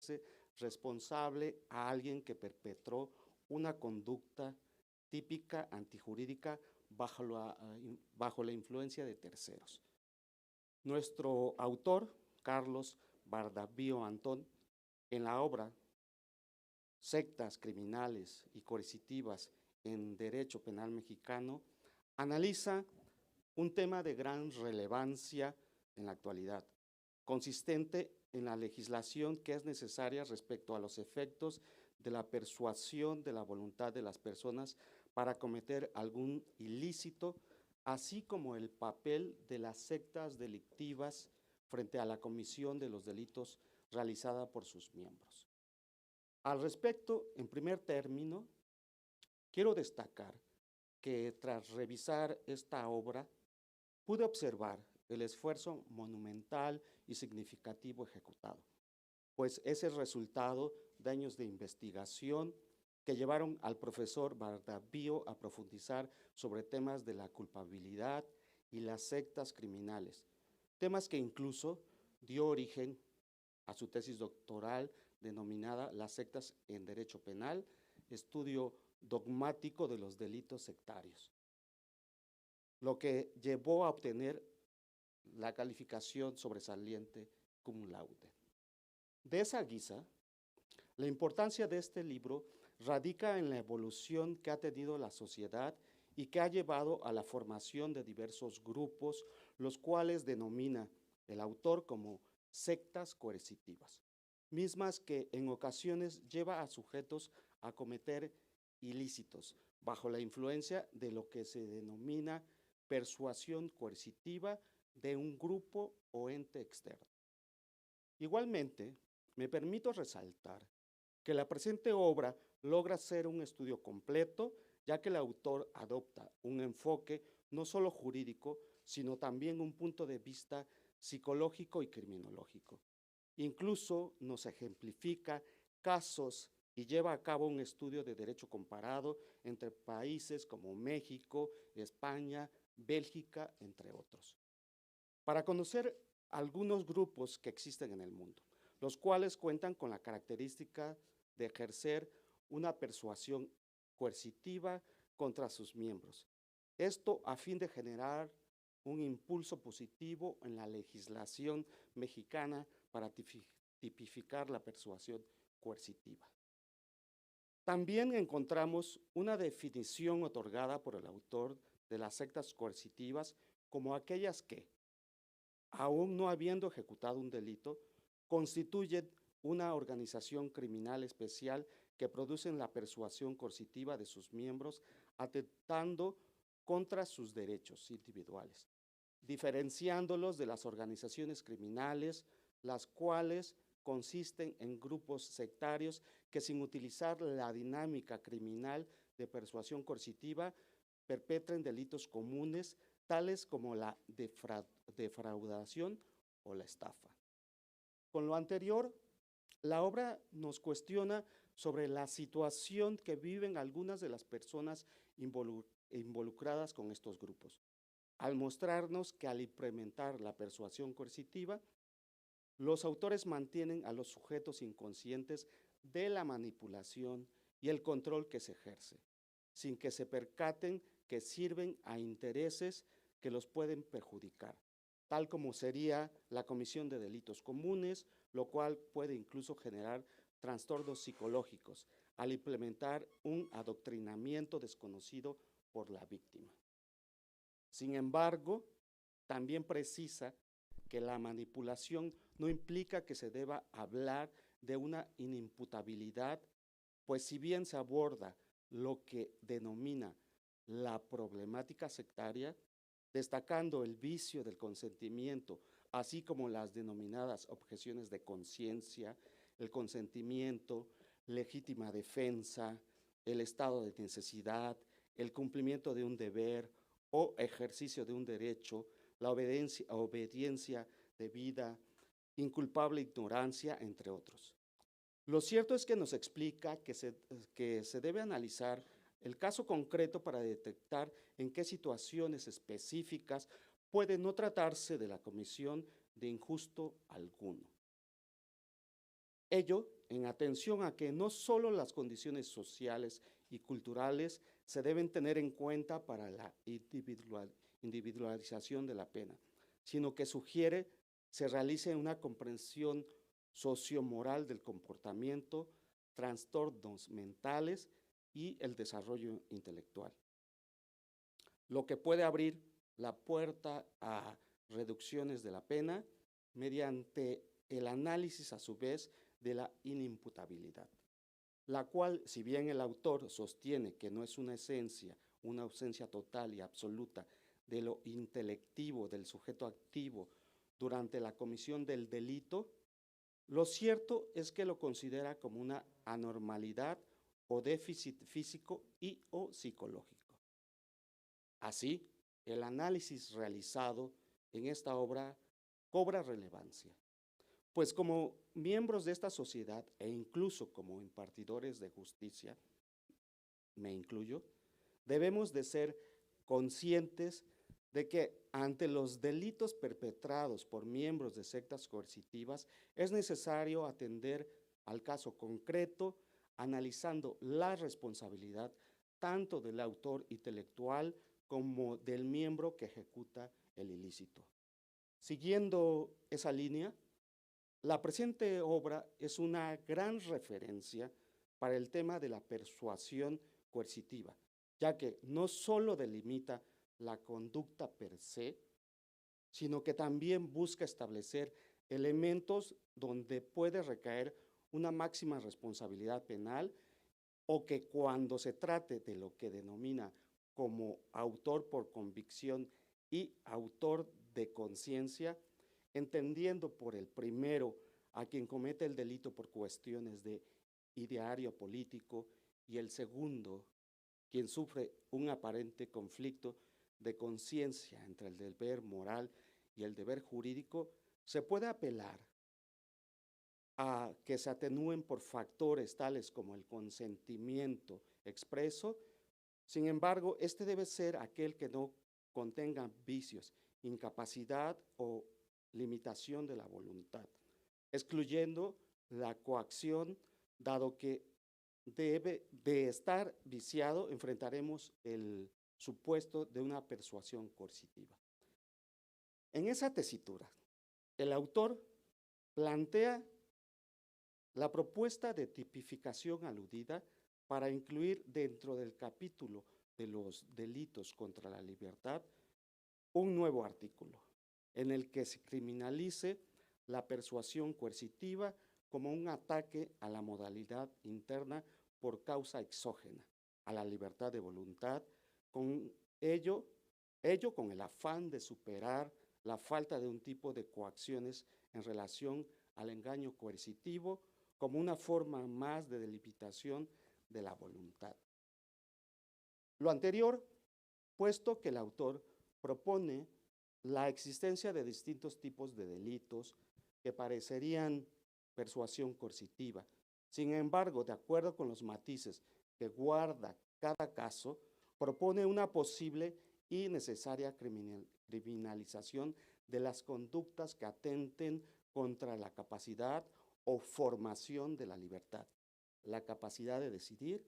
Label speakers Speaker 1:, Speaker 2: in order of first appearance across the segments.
Speaker 1: hacerse responsable a alguien que perpetró una conducta típica antijurídica bajo la influencia de terceros. Nuestro autor, Carlos Bardavio Antón, en la obra Sectas criminales y coercitivas en Derecho Penal Mexicano, analiza un tema de gran relevancia en la actualidad, consistente en la legislación que es necesaria respecto a los efectos de la persuasión de la voluntad de las personas para cometer algún ilícito, así como el papel de las sectas delictivas frente a la comisión de los delitos realizada por sus miembros. Al respecto, en primer término, quiero destacar que tras revisar esta obra, pude observar el esfuerzo monumental y significativo ejecutado, pues es el resultado de años de investigación que llevaron al profesor Bardavio a profundizar sobre temas de la culpabilidad y las sectas criminales, temas que incluso dio origen a su tesis doctoral denominada Las sectas en Derecho Penal, estudio dogmático de los delitos sectarios, lo que llevó a obtener la calificación sobresaliente cum laude. De esa guisa, la importancia de este libro radica en la evolución que ha tenido la sociedad y que ha llevado a la formación de diversos grupos, los cuales denomina el autor como sectas coercitivas, mismas que en ocasiones lleva a sujetos a cometer ilícitos bajo la influencia de lo que se denomina persuasión coercitiva de un grupo o ente externo. Igualmente, me permito resaltar que la presente obra logra ser un estudio completo, ya que el autor adopta un enfoque no solo jurídico, sino también un punto de vista psicológico y criminológico. Incluso nos ejemplifica casos y lleva a cabo un estudio de derecho comparado entre países como México, España, Bélgica, entre otros, para conocer algunos grupos que existen en el mundo, los cuales cuentan con la característica de ejercer una persuasión coercitiva contra sus miembros. Esto a fin de generar un impulso positivo en la legislación mexicana para tipificar la persuasión coercitiva. También encontramos una definición otorgada por el autor de las sectas coercitivas como aquellas que, aún no habiendo ejecutado un delito, constituyen una organización criminal especial que producen la persuasión coercitiva de sus miembros, atentando contra sus derechos individuales, diferenciándolos de las organizaciones criminales, las cuales consisten en grupos sectarios que, sin utilizar la dinámica criminal de persuasión coercitiva, perpetren delitos comunes tales como la defraudación o la estafa. Con lo anterior, la obra nos cuestiona sobre la situación que viven algunas de las personas involucradas con estos grupos, al mostrarnos que al implementar la persuasión coercitiva, los autores mantienen a los sujetos inconscientes de la manipulación y el control que se ejerce, sin que se percaten que sirven a intereses que los pueden perjudicar, tal como sería la comisión de delitos comunes, lo cual puede incluso generar trastornos psicológicos al implementar un adoctrinamiento desconocido por la víctima. Sin embargo, también precisa que la manipulación no implica que se deba hablar de una inimputabilidad, pues si bien se aborda lo que denomina la problemática sectaria, destacando el vicio del consentimiento, así como las denominadas objeciones de conciencia, el consentimiento, legítima defensa, el estado de necesidad, el cumplimiento de un deber o ejercicio de un derecho, la obediencia debida, inculpable ignorancia, entre otros. Lo cierto es que nos explica que se debe analizar el caso concreto para detectar en qué situaciones específicas puede no tratarse de la comisión de injusto alguno. Ello en atención a que no solo las condiciones sociales y culturales se deben tener en cuenta para la individualización de la pena, sino que sugiere se realice una comprensión sociomoral del comportamiento, trastornos mentales y el desarrollo intelectual, lo que puede abrir la puerta a reducciones de la pena mediante el análisis a su vez de la inimputabilidad, la cual, si bien el autor sostiene que no es una ausencia total y absoluta de lo intelectivo del sujeto activo durante la comisión del delito, lo cierto es que lo considera como una anormalidad o déficit físico y o psicológico. Así, el análisis realizado en esta obra cobra relevancia, pues como miembros de esta sociedad e incluso como impartidores de justicia, me incluyo, debemos de ser conscientes de que ante los delitos perpetrados por miembros de sectas coercitivas es necesario atender al caso concreto, analizando la responsabilidad tanto del autor intelectual como del miembro que ejecuta el ilícito. Siguiendo esa línea, la presente obra es una gran referencia para el tema de la persuasión coercitiva, ya que no solo delimita la conducta per se, sino que también busca establecer elementos donde puede recaer una máxima responsabilidad penal o que cuando se trate de lo que denomina como autor por convicción y autor de conciencia, entendiendo por el primero a quien comete el delito por cuestiones de ideario político y el segundo, quien sufre un aparente conflicto de conciencia entre el deber moral y el deber jurídico, se puede apelar a que se atenúen por factores tales como el consentimiento expreso. Sin embargo, este debe ser aquel que no contenga vicios, incapacidad o limitación de la voluntad, excluyendo la coacción, dado que debe de estar viciado, enfrentaremos el supuesto de una persuasión coercitiva. En esa tesitura, el autor plantea la propuesta de tipificación aludida para incluir dentro del capítulo de los delitos contra la libertad un nuevo artículo en el que se criminalice la persuasión coercitiva como un ataque a la modalidad interna por causa exógena, a la libertad de voluntad, con ello con el afán de superar la falta de un tipo de coacciones en relación al engaño coercitivo como una forma más de delimitación de la voluntad. Lo anterior, puesto que el autor propone la existencia de distintos tipos de delitos que parecerían persuasión coercitiva. Sin embargo, de acuerdo con los matices que guarda cada caso, propone una posible y necesaria criminalización de las conductas que atenten contra la capacidad o formación de la libertad, la capacidad de decidir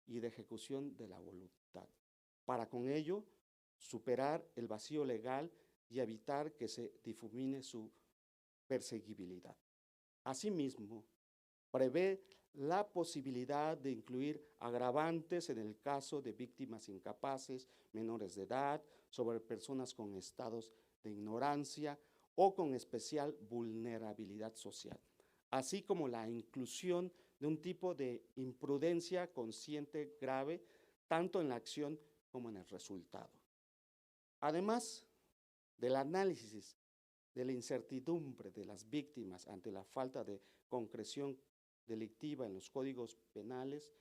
Speaker 1: y de ejecución de la voluntad, para con ello superar el vacío legal y evitar que se difumine su perseguibilidad. Asimismo, prevé la posibilidad de incluir agravantes en el caso de víctimas incapaces, menores de edad, sobre personas con estados de ignorancia o con especial vulnerabilidad social, así como la inclusión de un tipo de imprudencia consciente grave, tanto en la acción como en el resultado. Además del análisis de la incertidumbre de las víctimas ante la falta de concreción delictiva en los códigos penales,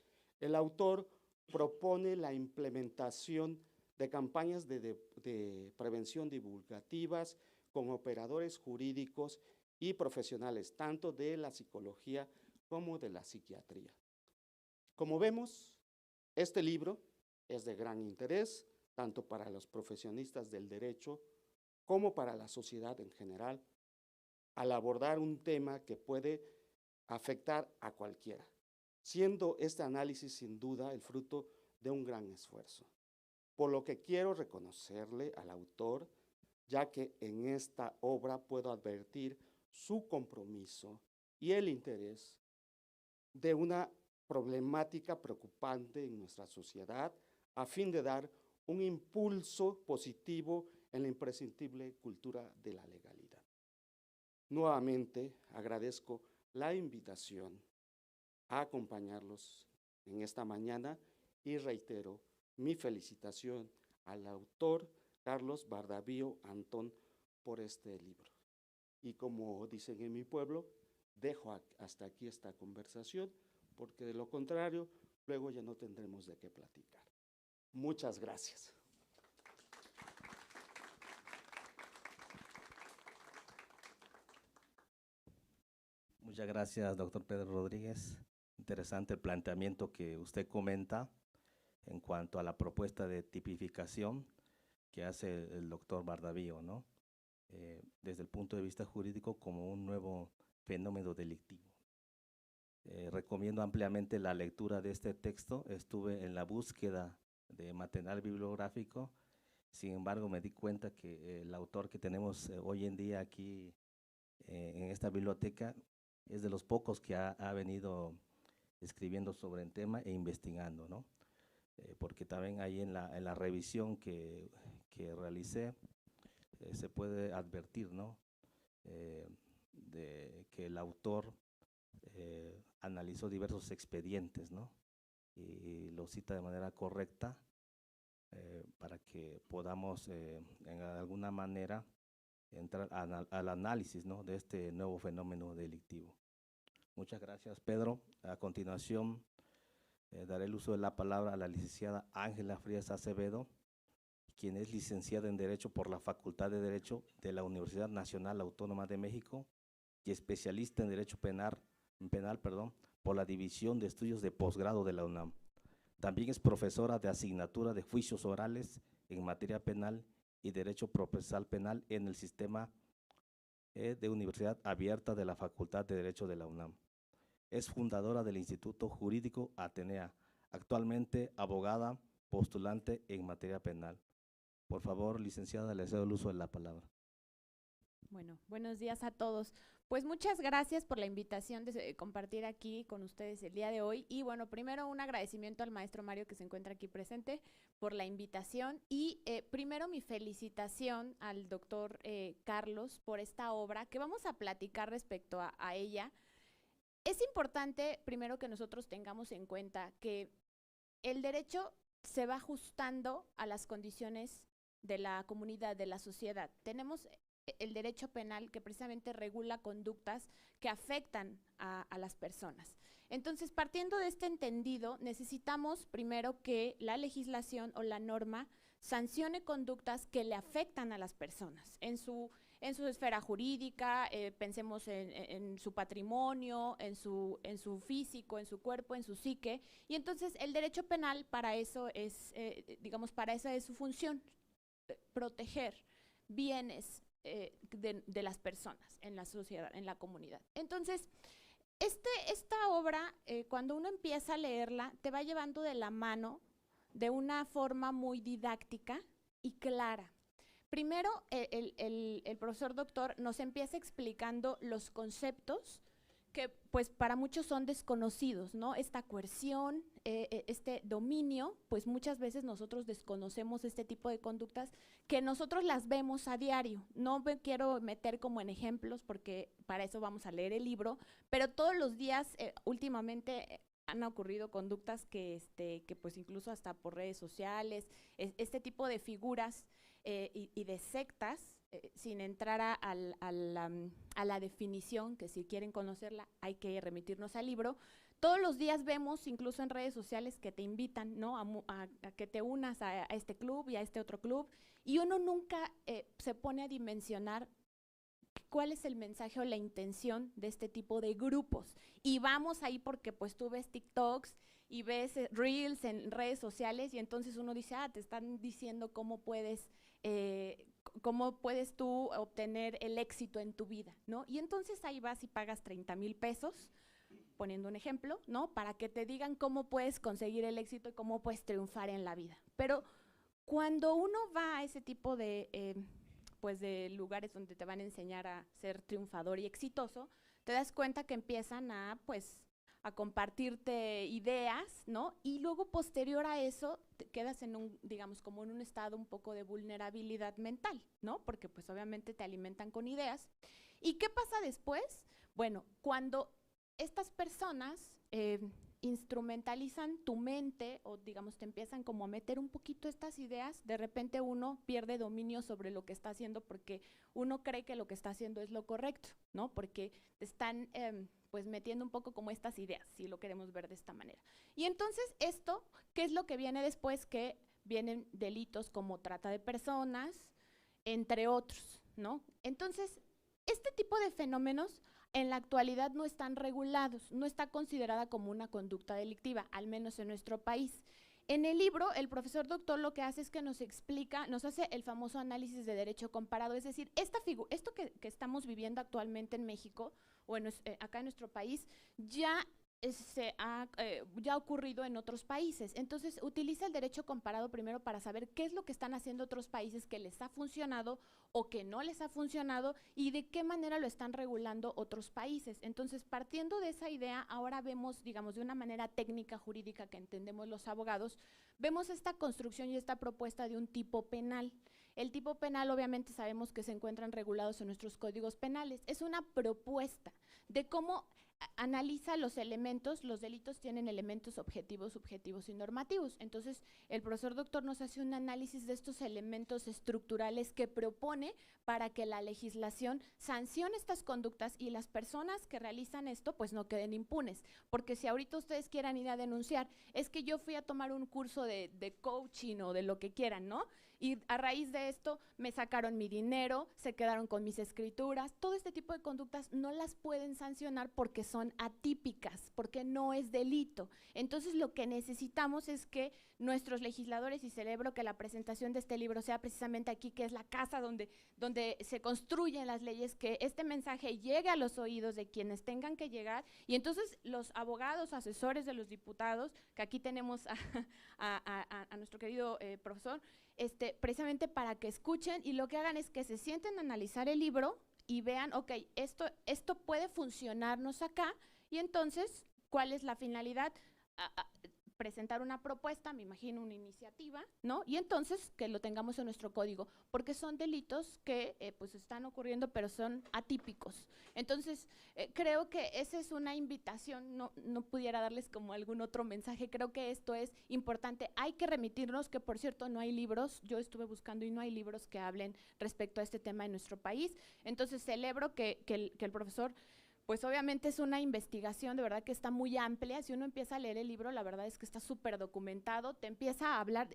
Speaker 1: el autor propone la implementación de campañas de prevención divulgativas con operadores jurídicos y profesionales, tanto de la psicología como de la psiquiatría. Como vemos, este libro es de gran interés, tanto para los profesionistas del derecho como para la sociedad en general, al abordar un tema que puede afectar a cualquiera, siendo este análisis sin duda el fruto de un gran esfuerzo. Por lo que quiero reconocerle al autor, ya que en esta obra puedo advertir su compromiso y el interés de una problemática preocupante en nuestra sociedad a fin de dar un impulso positivo en la imprescindible cultura de la legalidad. Nuevamente agradezco la invitación a acompañarlos en esta mañana y reitero mi felicitación al autor Carlos Bardavío Antón por este libro. Y como dicen en mi pueblo, dejo hasta aquí esta conversación, porque de lo contrario, luego ya no tendremos de qué platicar. Muchas gracias.
Speaker 2: Muchas gracias, doctor Pedro Rodríguez. Interesante el planteamiento que usted comenta en cuanto a la propuesta de tipificación que hace el doctor Bardavío, ¿no? Desde el punto de vista jurídico como un nuevo fenómeno delictivo. Recomiendo ampliamente la lectura de este texto. Estuve en la búsqueda de material bibliográfico, sin embargo me di cuenta que el autor que tenemos hoy en día aquí en esta biblioteca es de los pocos que ha venido escribiendo sobre el tema e investigando, ¿no? Porque también ahí en la revisión que realicé se puede advertir, ¿no? De que el autor analizó diversos expedientes, ¿no? Y lo cita de manera correcta para que podamos en alguna manera entrar al análisis, ¿no?, de este nuevo fenómeno delictivo. Muchas gracias, Pedro. A continuación, daré el uso de la palabra a la licenciada Ángela Frías Acevedo, quien es licenciada en Derecho por la Facultad de Derecho de la Universidad Nacional Autónoma de México y especialista en Derecho Penal, por la División de Estudios de Posgrado de la UNAM. También es profesora de asignatura de juicios orales en materia penal y Derecho Procesal Penal en el sistema de Universidad Abierta de la Facultad de Derecho de la UNAM. Es fundadora del Instituto Jurídico Atenea, actualmente abogada postulante en materia penal. Por favor, licenciada, le cedo el uso de la palabra.
Speaker 3: Bueno, buenos días a todos. Pues muchas gracias por la invitación de compartir aquí con ustedes el día de hoy. Y bueno, primero un agradecimiento al maestro Mario que se encuentra aquí presente por la invitación. Y primero mi felicitación al doctor Carlos por esta obra que vamos a platicar respecto a ella. Es importante primero que nosotros tengamos en cuenta que el derecho se va ajustando a las condiciones de la comunidad, de la sociedad. Tenemos el derecho penal que precisamente regula conductas que afectan a las personas. Entonces, partiendo de este entendido, necesitamos primero que la legislación o la norma sancione conductas que le afectan a las personas en su esfera jurídica, pensemos en su patrimonio, en su físico, en su cuerpo, en su psique. Y entonces el derecho penal para eso es, digamos, para esa es su función, proteger bienes de las personas en la sociedad, en la comunidad. Entonces, esta obra, cuando uno empieza a leerla, te va llevando de la mano de una forma muy didáctica y clara. Primero, el profesor doctor nos empieza explicando los conceptos que pues para muchos son desconocidos, ¿no? Esta coerción, este dominio, pues muchas veces nosotros desconocemos este tipo de conductas que nosotros las vemos a diario. No me quiero meter como en ejemplos porque para eso vamos a leer el libro, pero todos los días últimamente han ocurrido conductas que pues incluso hasta por redes sociales, este tipo de figuras y de sectas, sin entrar a la definición, que si quieren conocerla hay que remitirnos al libro. Todos los días vemos, incluso en redes sociales, que te invitan, ¿no?, a que te unas a este club y a este otro club, y uno nunca se pone a dimensionar cuál es el mensaje o la intención de este tipo de grupos. Y vamos ahí porque pues tú ves TikToks y ves Reels en redes sociales y entonces uno dice, te están diciendo cómo puedes tú obtener el éxito en tu vida, ¿no? Y entonces ahí vas y pagas 30,000 pesos poniendo un ejemplo, ¿no? Para que te digan cómo puedes conseguir el éxito y cómo puedes triunfar en la vida. Pero cuando uno va a ese tipo de, pues de lugares donde te van a enseñar a ser triunfador y exitoso, te das cuenta que empiezan a, pues, a compartirte ideas, ¿no? Y luego posterior a eso te quedas en un, digamos, como en un estado un poco de vulnerabilidad mental, ¿no? Porque pues obviamente te alimentan con ideas. ¿Y qué pasa después? Bueno, cuando estas personas instrumentalizan tu mente o digamos te empiezan como a meter un poquito estas ideas, de repente uno pierde dominio sobre lo que está haciendo porque uno cree que lo que está haciendo es lo correcto, ¿no? Porque te están pues metiendo un poco como estas ideas, si lo queremos ver de esta manera. Y entonces esto, ¿qué es lo que viene después? Que vienen delitos como trata de personas, entre otros, ¿no? Entonces, este tipo de fenómenos en la actualidad no están regulados, no está considerada como una conducta delictiva, al menos en nuestro país. En el libro, el profesor doctor lo que hace es que nos explica, nos hace el famoso análisis de derecho comparado, es decir, esto que estamos viviendo actualmente en México, o acá en nuestro país, ya ha ocurrido en otros países. Entonces, utiliza el derecho comparado primero para saber qué es lo que están haciendo otros países que les ha funcionado o que no les ha funcionado y de qué manera lo están regulando otros países. Entonces, partiendo de esa idea, ahora vemos, digamos, de una manera técnica jurídica que entendemos los abogados, vemos esta construcción y esta propuesta de un tipo penal. El tipo penal obviamente sabemos que se encuentran regulados en nuestros códigos penales. Es una propuesta de cómo analiza los elementos, los delitos tienen elementos objetivos, subjetivos y normativos. Entonces, el profesor doctor nos hace un análisis de estos elementos estructurales que propone para que la legislación sancione estas conductas y las personas que realizan esto pues no queden impunes. Porque si ahorita ustedes quieran ir a denunciar, es que yo fui a tomar un curso de coaching o de lo que quieran, ¿no? Y a raíz de esto me sacaron mi dinero, se quedaron con mis escrituras. Todo este tipo de conductas no las pueden sancionar porque son atípicas, porque no es delito. Entonces lo que necesitamos es que nuestros legisladores, y celebro que la presentación de este libro sea precisamente aquí, que es la casa donde se construyen las leyes, que este mensaje llegue a los oídos de quienes tengan que llegar, y entonces los abogados, asesores de los diputados, que aquí tenemos a nuestro querido profesor, precisamente para que escuchen y lo que hagan es que se sienten a analizar el libro y vean, ok, esto puede funcionarnos acá, y entonces, ¿cuál es la finalidad? Presentar una propuesta, me imagino una iniciativa, ¿no? Y entonces que lo tengamos en nuestro código, porque son delitos que pues están ocurriendo, pero son atípicos. Entonces, creo que esa es una invitación, no pudiera darles como algún otro mensaje, creo que esto es importante. Hay que remitirnos, que por cierto no hay libros, yo estuve buscando y no hay libros que hablen respecto a este tema en nuestro país. Entonces, celebro que el profesor, pues obviamente es una investigación de verdad que está muy amplia. Si uno empieza a leer el libro, la verdad es que está súper documentado, te empieza a hablar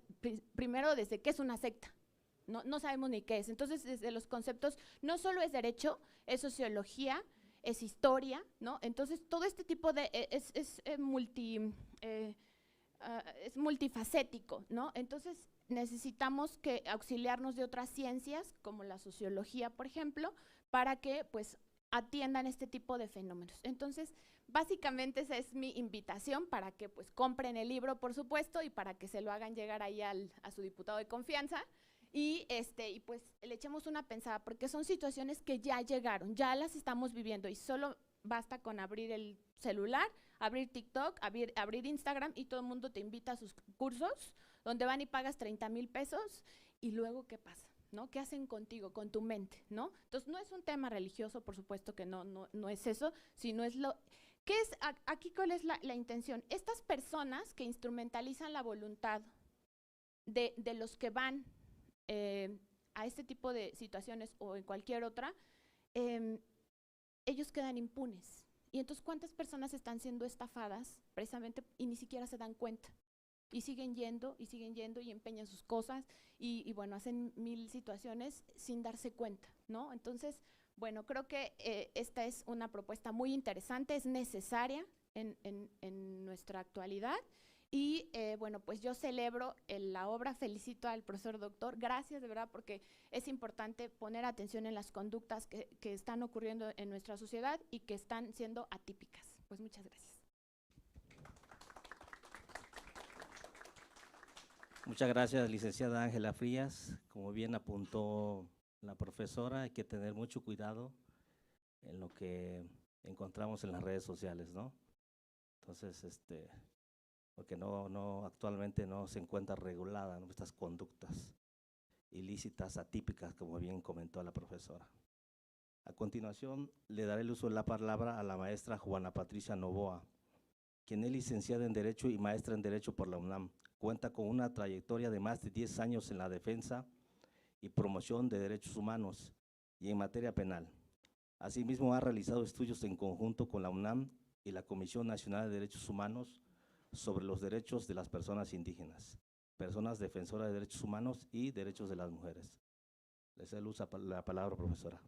Speaker 3: primero desde qué es una secta, no sabemos ni qué es. Entonces, desde los conceptos, no solo es derecho, es sociología, es historia, ¿no? Entonces, todo este tipo de, es multifacético, ¿no? Entonces, necesitamos auxiliarnos de otras ciencias, como la sociología, por ejemplo, para que, pues, atiendan este tipo de fenómenos. Entonces, básicamente esa es mi invitación para que pues compren el libro, por supuesto, y para que se lo hagan llegar ahí a su diputado de confianza y pues le echemos una pensada, porque son situaciones que ya llegaron, ya las estamos viviendo y solo basta con abrir el celular, abrir TikTok, abrir Instagram y todo el mundo te invita a sus cursos donde van y pagas 30,000 pesos y luego ¿qué pasa? ¿No? ¿Qué hacen contigo, con tu mente, ¿no? Entonces, no es un tema religioso, por supuesto que no es eso, sino es lo… ¿Qué es aquí? ¿Cuál es la intención? Estas personas que instrumentalizan la voluntad de los que van a este tipo de situaciones o en cualquier otra, ellos quedan impunes. Y entonces, ¿cuántas personas están siendo estafadas precisamente y ni siquiera se dan cuenta? Y siguen yendo y empeñan sus cosas y bueno, hacen mil situaciones sin darse cuenta, ¿no? Entonces, bueno, creo que esta es una propuesta muy interesante, es necesaria en nuestra actualidad y bueno, pues yo celebro la obra, felicito al profesor doctor, gracias de verdad, porque es importante poner atención en las conductas que están ocurriendo en nuestra sociedad y que están siendo atípicas. Pues muchas gracias.
Speaker 2: Muchas gracias, licenciada Ángela Frías. Como bien apuntó la profesora, hay que tener mucho cuidado en lo que encontramos en las redes sociales, ¿no? Entonces, porque actualmente no se encuentra regulada, ¿no?, estas conductas ilícitas, atípicas, como bien comentó la profesora. A continuación, le daré el uso de la palabra a la maestra Juana Patricia Novoa, quien es licenciada en Derecho y maestra en Derecho por la UNAM. Cuenta con una trayectoria de más de 10 años en la defensa y promoción de derechos humanos y en materia penal. Asimismo, ha realizado estudios en conjunto con la UNAM y la Comisión Nacional de Derechos Humanos sobre los derechos de las personas indígenas, personas defensoras de derechos humanos y derechos de las mujeres. Les doy la palabra, profesora.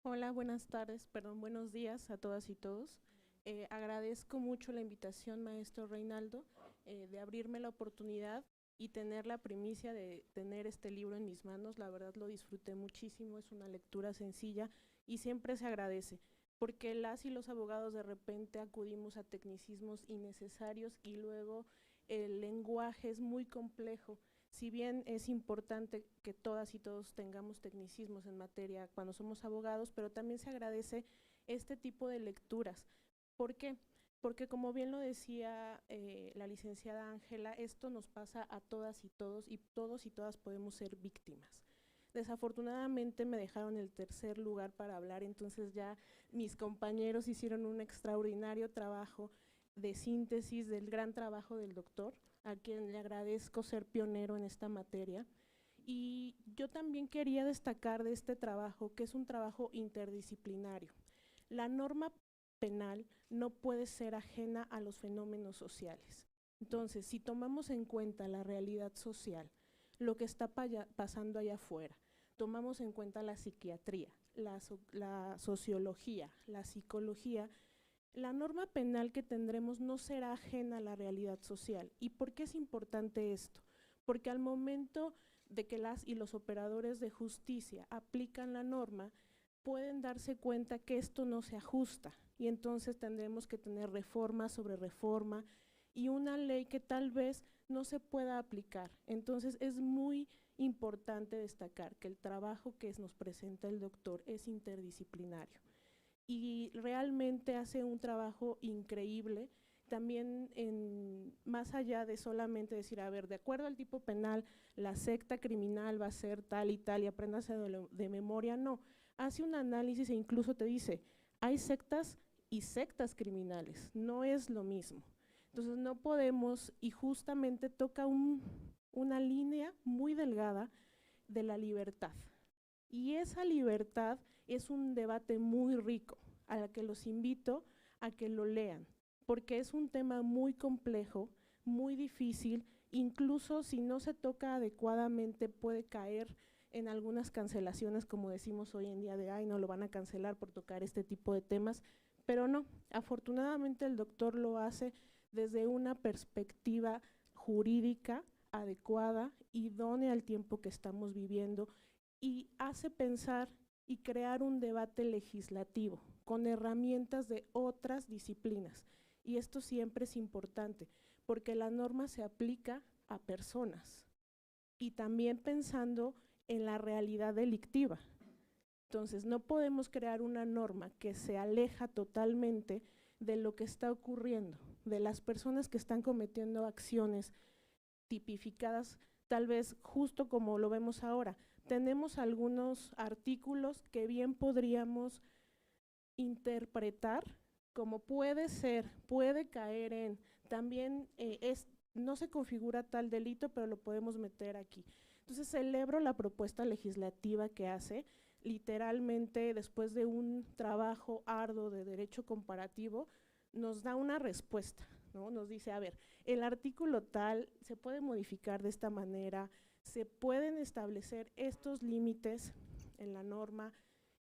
Speaker 4: Hola, buenas tardes, buenos días a todas y todos. Agradezco mucho la invitación, maestro Reinaldo, de abrirme la oportunidad y tener la primicia de tener este libro en mis manos. La verdad lo disfruté muchísimo, es una lectura sencilla y siempre se agradece, porque las y los abogados de repente acudimos a tecnicismos innecesarios y luego el lenguaje es muy complejo. Si bien es importante que todas y todos tengamos tecnicismos en materia cuando somos abogados, pero también se agradece este tipo de lecturas. ¿Por qué? Porque como bien lo decía la licenciada Ángela, esto nos pasa a todas y todos y todas podemos ser víctimas. Desafortunadamente me dejaron el tercer lugar para hablar, entonces ya mis compañeros hicieron un extraordinario trabajo de síntesis del gran trabajo del doctor, a quien le agradezco ser pionero en esta materia. Y yo también quería destacar de este trabajo que es un trabajo interdisciplinario. La norma penal no puede ser ajena a los fenómenos sociales. Entonces, si tomamos en cuenta la realidad social, lo que está pasando allá afuera, tomamos en cuenta la psiquiatría, la sociología, la psicología, la norma penal que tendremos no será ajena a la realidad social. ¿Y por qué es importante esto? Porque al momento de que las y los operadores de justicia aplican la norma, pueden darse cuenta que esto no se ajusta y entonces tendremos que tener reforma sobre reforma y una ley que tal vez no se pueda aplicar. Entonces es muy importante destacar que el trabajo que nos presenta el doctor es interdisciplinario y realmente hace un trabajo increíble, también más allá de solamente decir, a ver, de acuerdo al tipo penal, la secta criminal va a ser tal y tal y apréndase de memoria, no, hace un análisis e incluso te dice, hay sectas y sectas criminales, no es lo mismo. Entonces no podemos, y justamente toca una línea muy delgada de la libertad. Y esa libertad es un debate muy rico, a la que los invito a que lo lean, porque es un tema muy complejo, muy difícil, incluso si no se toca adecuadamente puede caer en algunas cancelaciones, como decimos hoy en día, de ay, no lo van a cancelar por tocar este tipo de temas, pero no, afortunadamente el doctor lo hace desde una perspectiva jurídica adecuada, idónea al tiempo que estamos viviendo, y hace pensar y crear un debate legislativo con herramientas de otras disciplinas. Y esto siempre es importante, porque la norma se aplica a personas y también pensando en la realidad delictiva. Entonces, no podemos crear una norma que se aleja totalmente de lo que está ocurriendo, de las personas que están cometiendo acciones tipificadas, tal vez justo como lo vemos ahora. Tenemos algunos artículos que bien podríamos interpretar como puede ser, puede caer en, también no se configura tal delito, pero lo podemos meter aquí. Entonces celebro la propuesta legislativa que hace, literalmente después de un trabajo arduo de derecho comparativo, nos da una respuesta, ¿no? Nos dice, a ver, el artículo tal se puede modificar de esta manera, se pueden establecer estos límites en la norma,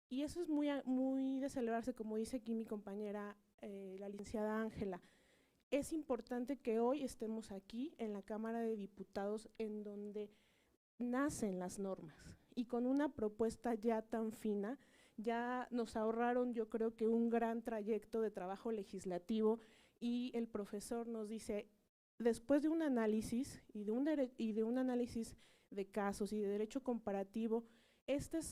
Speaker 4: y eso es muy de celebrarse, como dice aquí mi compañera, la licenciada Ángela. Es importante que hoy estemos aquí en la Cámara de Diputados, en donde nacen las normas, y con una propuesta ya tan fina ya nos ahorraron, yo creo que un gran trayecto de trabajo legislativo, y el profesor nos dice, después de un análisis y de un análisis de casos y de derecho comparativo,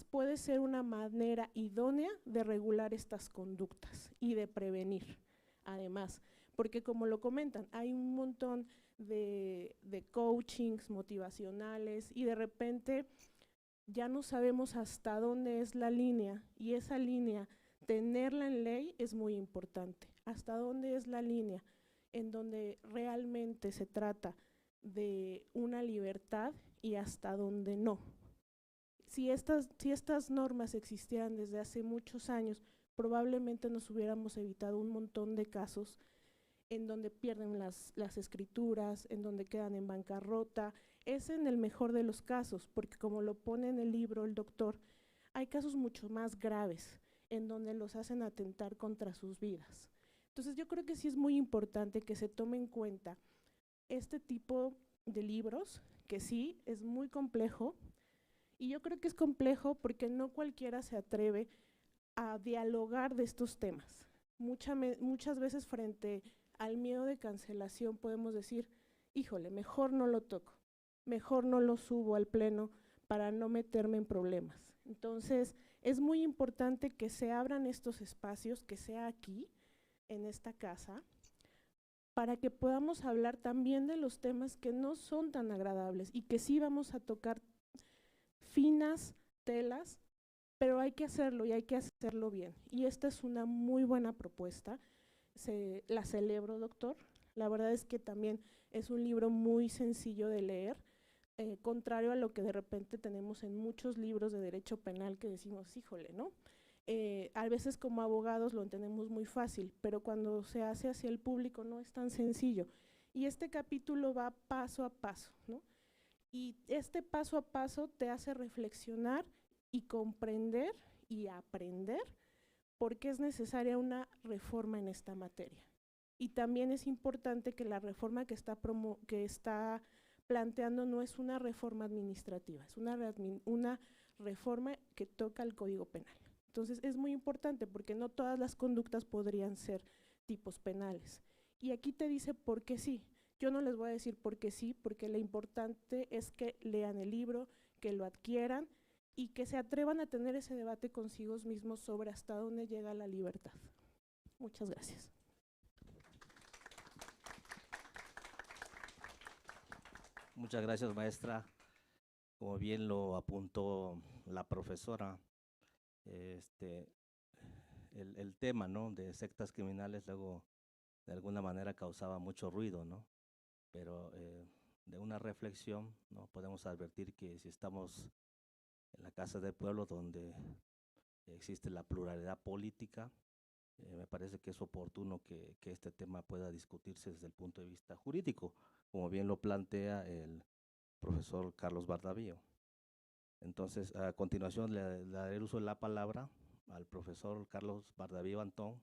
Speaker 4: puede ser una manera idónea de regular estas conductas y de prevenir, además, porque como lo comentan, hay un montón de coachings motivacionales y de repente ya no sabemos hasta dónde es la línea, y esa línea, tenerla en ley es muy importante. Hasta dónde es la línea en donde realmente se trata de una libertad y hasta dónde no. Si estas normas existieran desde hace muchos años, probablemente nos hubiéramos evitado un montón de casos en donde pierden las escrituras, en donde quedan en bancarrota. Es en el mejor de los casos, porque como lo pone en el libro el doctor, hay casos mucho más graves en donde los hacen atentar contra sus vidas. Entonces yo creo que sí es muy importante que se tome en cuenta este tipo de libros, que sí es muy complejo, y yo creo que es complejo porque no cualquiera se atreve a dialogar de estos temas. Muchas veces frente al miedo de cancelación podemos decir, híjole, mejor no lo toco, mejor no lo subo al pleno para no meterme en problemas. Entonces, es muy importante que se abran estos espacios, que sea aquí, en esta casa, para que podamos hablar también de los temas que no son tan agradables y que sí vamos a tocar finas telas, pero hay que hacerlo y hay que hacerlo bien. Y esta es una muy buena propuesta, la celebro, doctor. La verdad es que también es un libro muy sencillo de leer, contrario a lo que de repente tenemos en muchos libros de derecho penal que decimos, híjole, ¿no? A veces como abogados lo entendemos muy fácil, pero cuando se hace hacia el público no es tan sencillo. Y este capítulo va paso a paso, ¿no? Y este paso a paso te hace reflexionar y comprender y aprender por qué es necesaria una reforma en esta materia. Y también es importante que la reforma que está planteando no es una reforma administrativa, es una reforma que toca el Código Penal. Entonces es muy importante porque no todas las conductas podrían ser tipos penales. Y aquí te dice por qué sí. Yo no les voy a decir por qué sí, porque lo importante es que lean el libro, que lo adquieran y que se atrevan a tener ese debate consigo mismos sobre hasta dónde llega la libertad. Muchas gracias.
Speaker 2: Muchas gracias, maestra. Como bien lo apuntó la profesora, el tema, ¿no?, de sectas criminales luego de alguna manera causaba mucho ruido, ¿no? Pero de una reflexión, ¿no?, podemos advertir que si estamos en la Casa del Pueblo, donde existe la pluralidad política, me parece que es oportuno que este tema pueda discutirse desde el punto de vista jurídico, como bien lo plantea el profesor Carlos Bardavío. Entonces, a continuación le daré el uso de la palabra al profesor Carlos Bardavío Antón,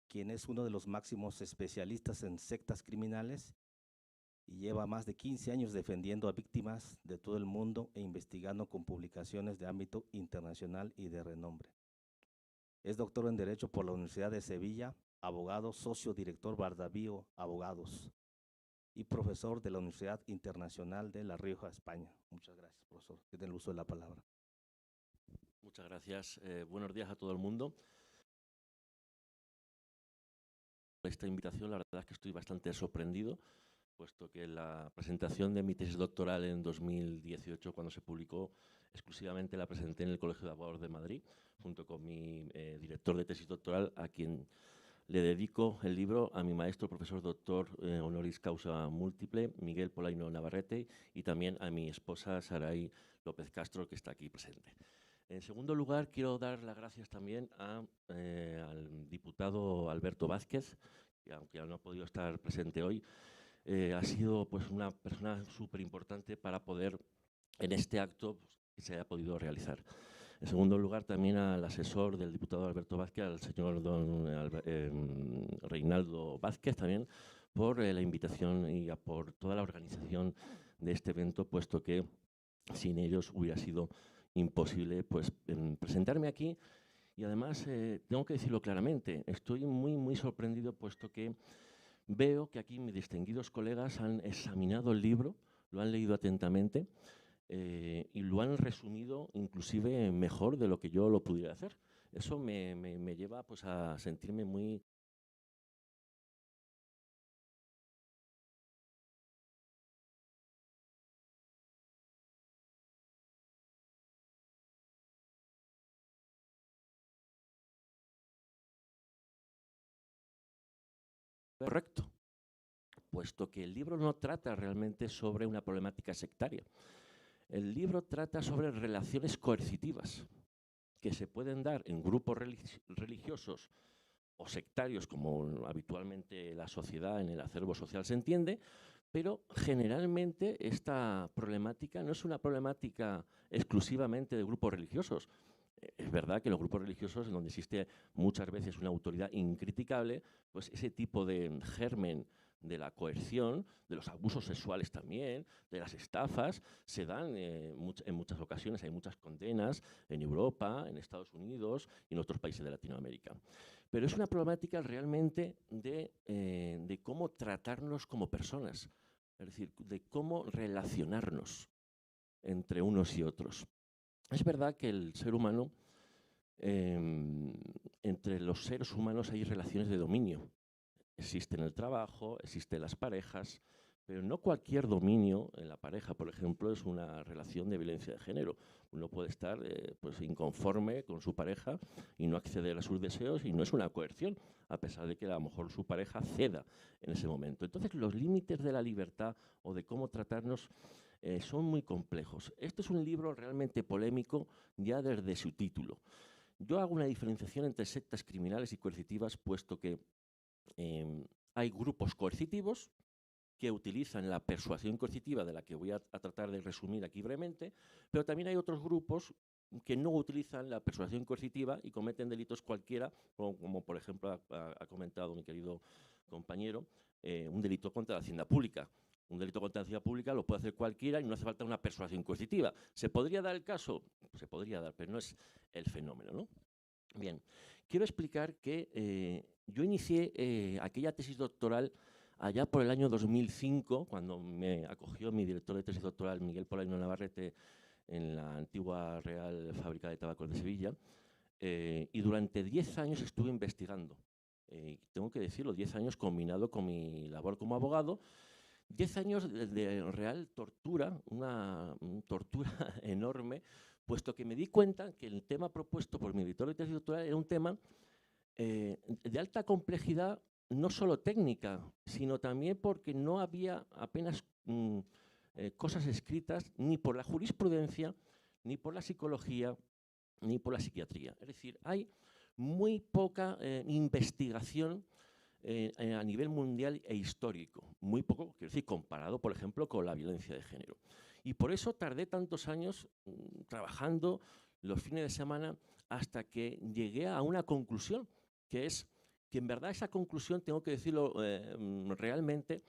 Speaker 2: quien es uno de los máximos especialistas en sectas criminales y lleva más de 15 años defendiendo a víctimas de todo el mundo e investigando con publicaciones de ámbito internacional y de renombre. Es doctor en Derecho por la Universidad de Sevilla, abogado, socio director Bardavío Abogados y profesor de la Universidad Internacional de La Rioja, España. Muchas gracias, profesor. Tiene el uso de la palabra.
Speaker 5: Muchas gracias. Buenos días a todo el mundo. Esta invitación, la verdad es que estoy bastante sorprendido, puesto que la presentación de mi tesis doctoral en 2018, cuando se publicó, exclusivamente la presenté en el Colegio de Abogados de Madrid, junto con mi director de tesis doctoral, a quien le dedico el libro a mi maestro, profesor doctor honoris causa múltiple, Miguel Polaino Navarrete, y también a mi esposa, Saray López Castro, que está aquí presente. En segundo lugar, quiero dar las gracias también al diputado Alberto Vázquez, que aunque no ha podido estar presente hoy, ha sido pues una persona súper importante para poder, en este acto, que se haya podido realizar. En segundo lugar, también al asesor del diputado Alberto Vázquez, al señor Reinaldo Vázquez, también por la invitación y por toda la organización de este evento, puesto que sin ellos hubiera sido imposible pues, presentarme aquí Y además, tengo que decirlo claramente, estoy muy sorprendido, puesto que veo que aquí mis distinguidos colegas han examinado el libro, lo han leído atentamente y lo han resumido inclusive mejor de lo que yo lo pudiera hacer. Eso me lleva pues, a sentirme muy... correcto, puesto que el libro no trata realmente sobre una problemática sectaria. El libro trata sobre relaciones coercitivas que se pueden dar en grupos religiosos o sectarios, como habitualmente la sociedad en el acervo social se entiende, pero generalmente esta problemática no es una problemática exclusivamente de grupos religiosos. Es verdad que en los grupos religiosos, en donde existe muchas veces una autoridad incriticable, pues ese tipo de germen de la coerción, de los abusos sexuales también, de las estafas, se dan en muchas ocasiones. Hay muchas condenas en Europa, en Estados Unidos y en otros países de Latinoamérica. Pero es una problemática realmente de cómo tratarnos como personas, es decir, de cómo relacionarnos entre unos y otros. Es verdad que el ser humano, entre los seres humanos hay relaciones de dominio. Existe en el trabajo, existe en las parejas, pero no cualquier dominio en la pareja, por ejemplo, es una relación de violencia de género. Uno puede estar pues, inconforme con su pareja y no acceder a sus deseos, y no es una coerción, a pesar de que a lo mejor su pareja ceda en ese momento. Entonces, los límites de la libertad o de cómo tratarnos son muy complejos. Este es un libro realmente polémico ya desde su título. Yo hago una diferenciación entre sectas criminales y coercitivas, puesto que hay grupos coercitivos que utilizan la persuasión coercitiva, de la que voy a tratar de resumir aquí brevemente, pero también hay otros grupos que no utilizan la persuasión coercitiva y cometen delitos cualquiera, como por ejemplo ha comentado mi querido compañero, un delito contra la hacienda pública. Un delito contra la hacienda pública lo puede hacer cualquiera y no hace falta una persuasión coercitiva. ¿Se podría dar el caso? Pues se podría dar, pero no es el fenómeno, ¿no? Bien, quiero explicar que yo inicié aquella tesis doctoral allá por el año 2005, cuando me acogió mi director de tesis doctoral, Miguel Polaino Navarrete, en la antigua Real Fábrica de Tabacos de Sevilla, y durante 10 años estuve investigando. Tengo que decirlo, 10 años combinado con mi labor como abogado, 10 años de real tortura, una tortura enorme, puesto que me di cuenta que el tema propuesto por mi director de tesis doctoral era un tema de alta complejidad, no solo técnica, sino también porque no había apenas cosas escritas ni por la jurisprudencia, ni por la psicología, ni por la psiquiatría. Es decir, hay muy poca investigación a nivel mundial e histórico. Muy poco, quiero decir, comparado, por ejemplo, con la violencia de género. Y por eso tardé tantos años trabajando los fines de semana hasta que llegué a una conclusión, que es que en verdad esa conclusión, tengo que decirlo realmente,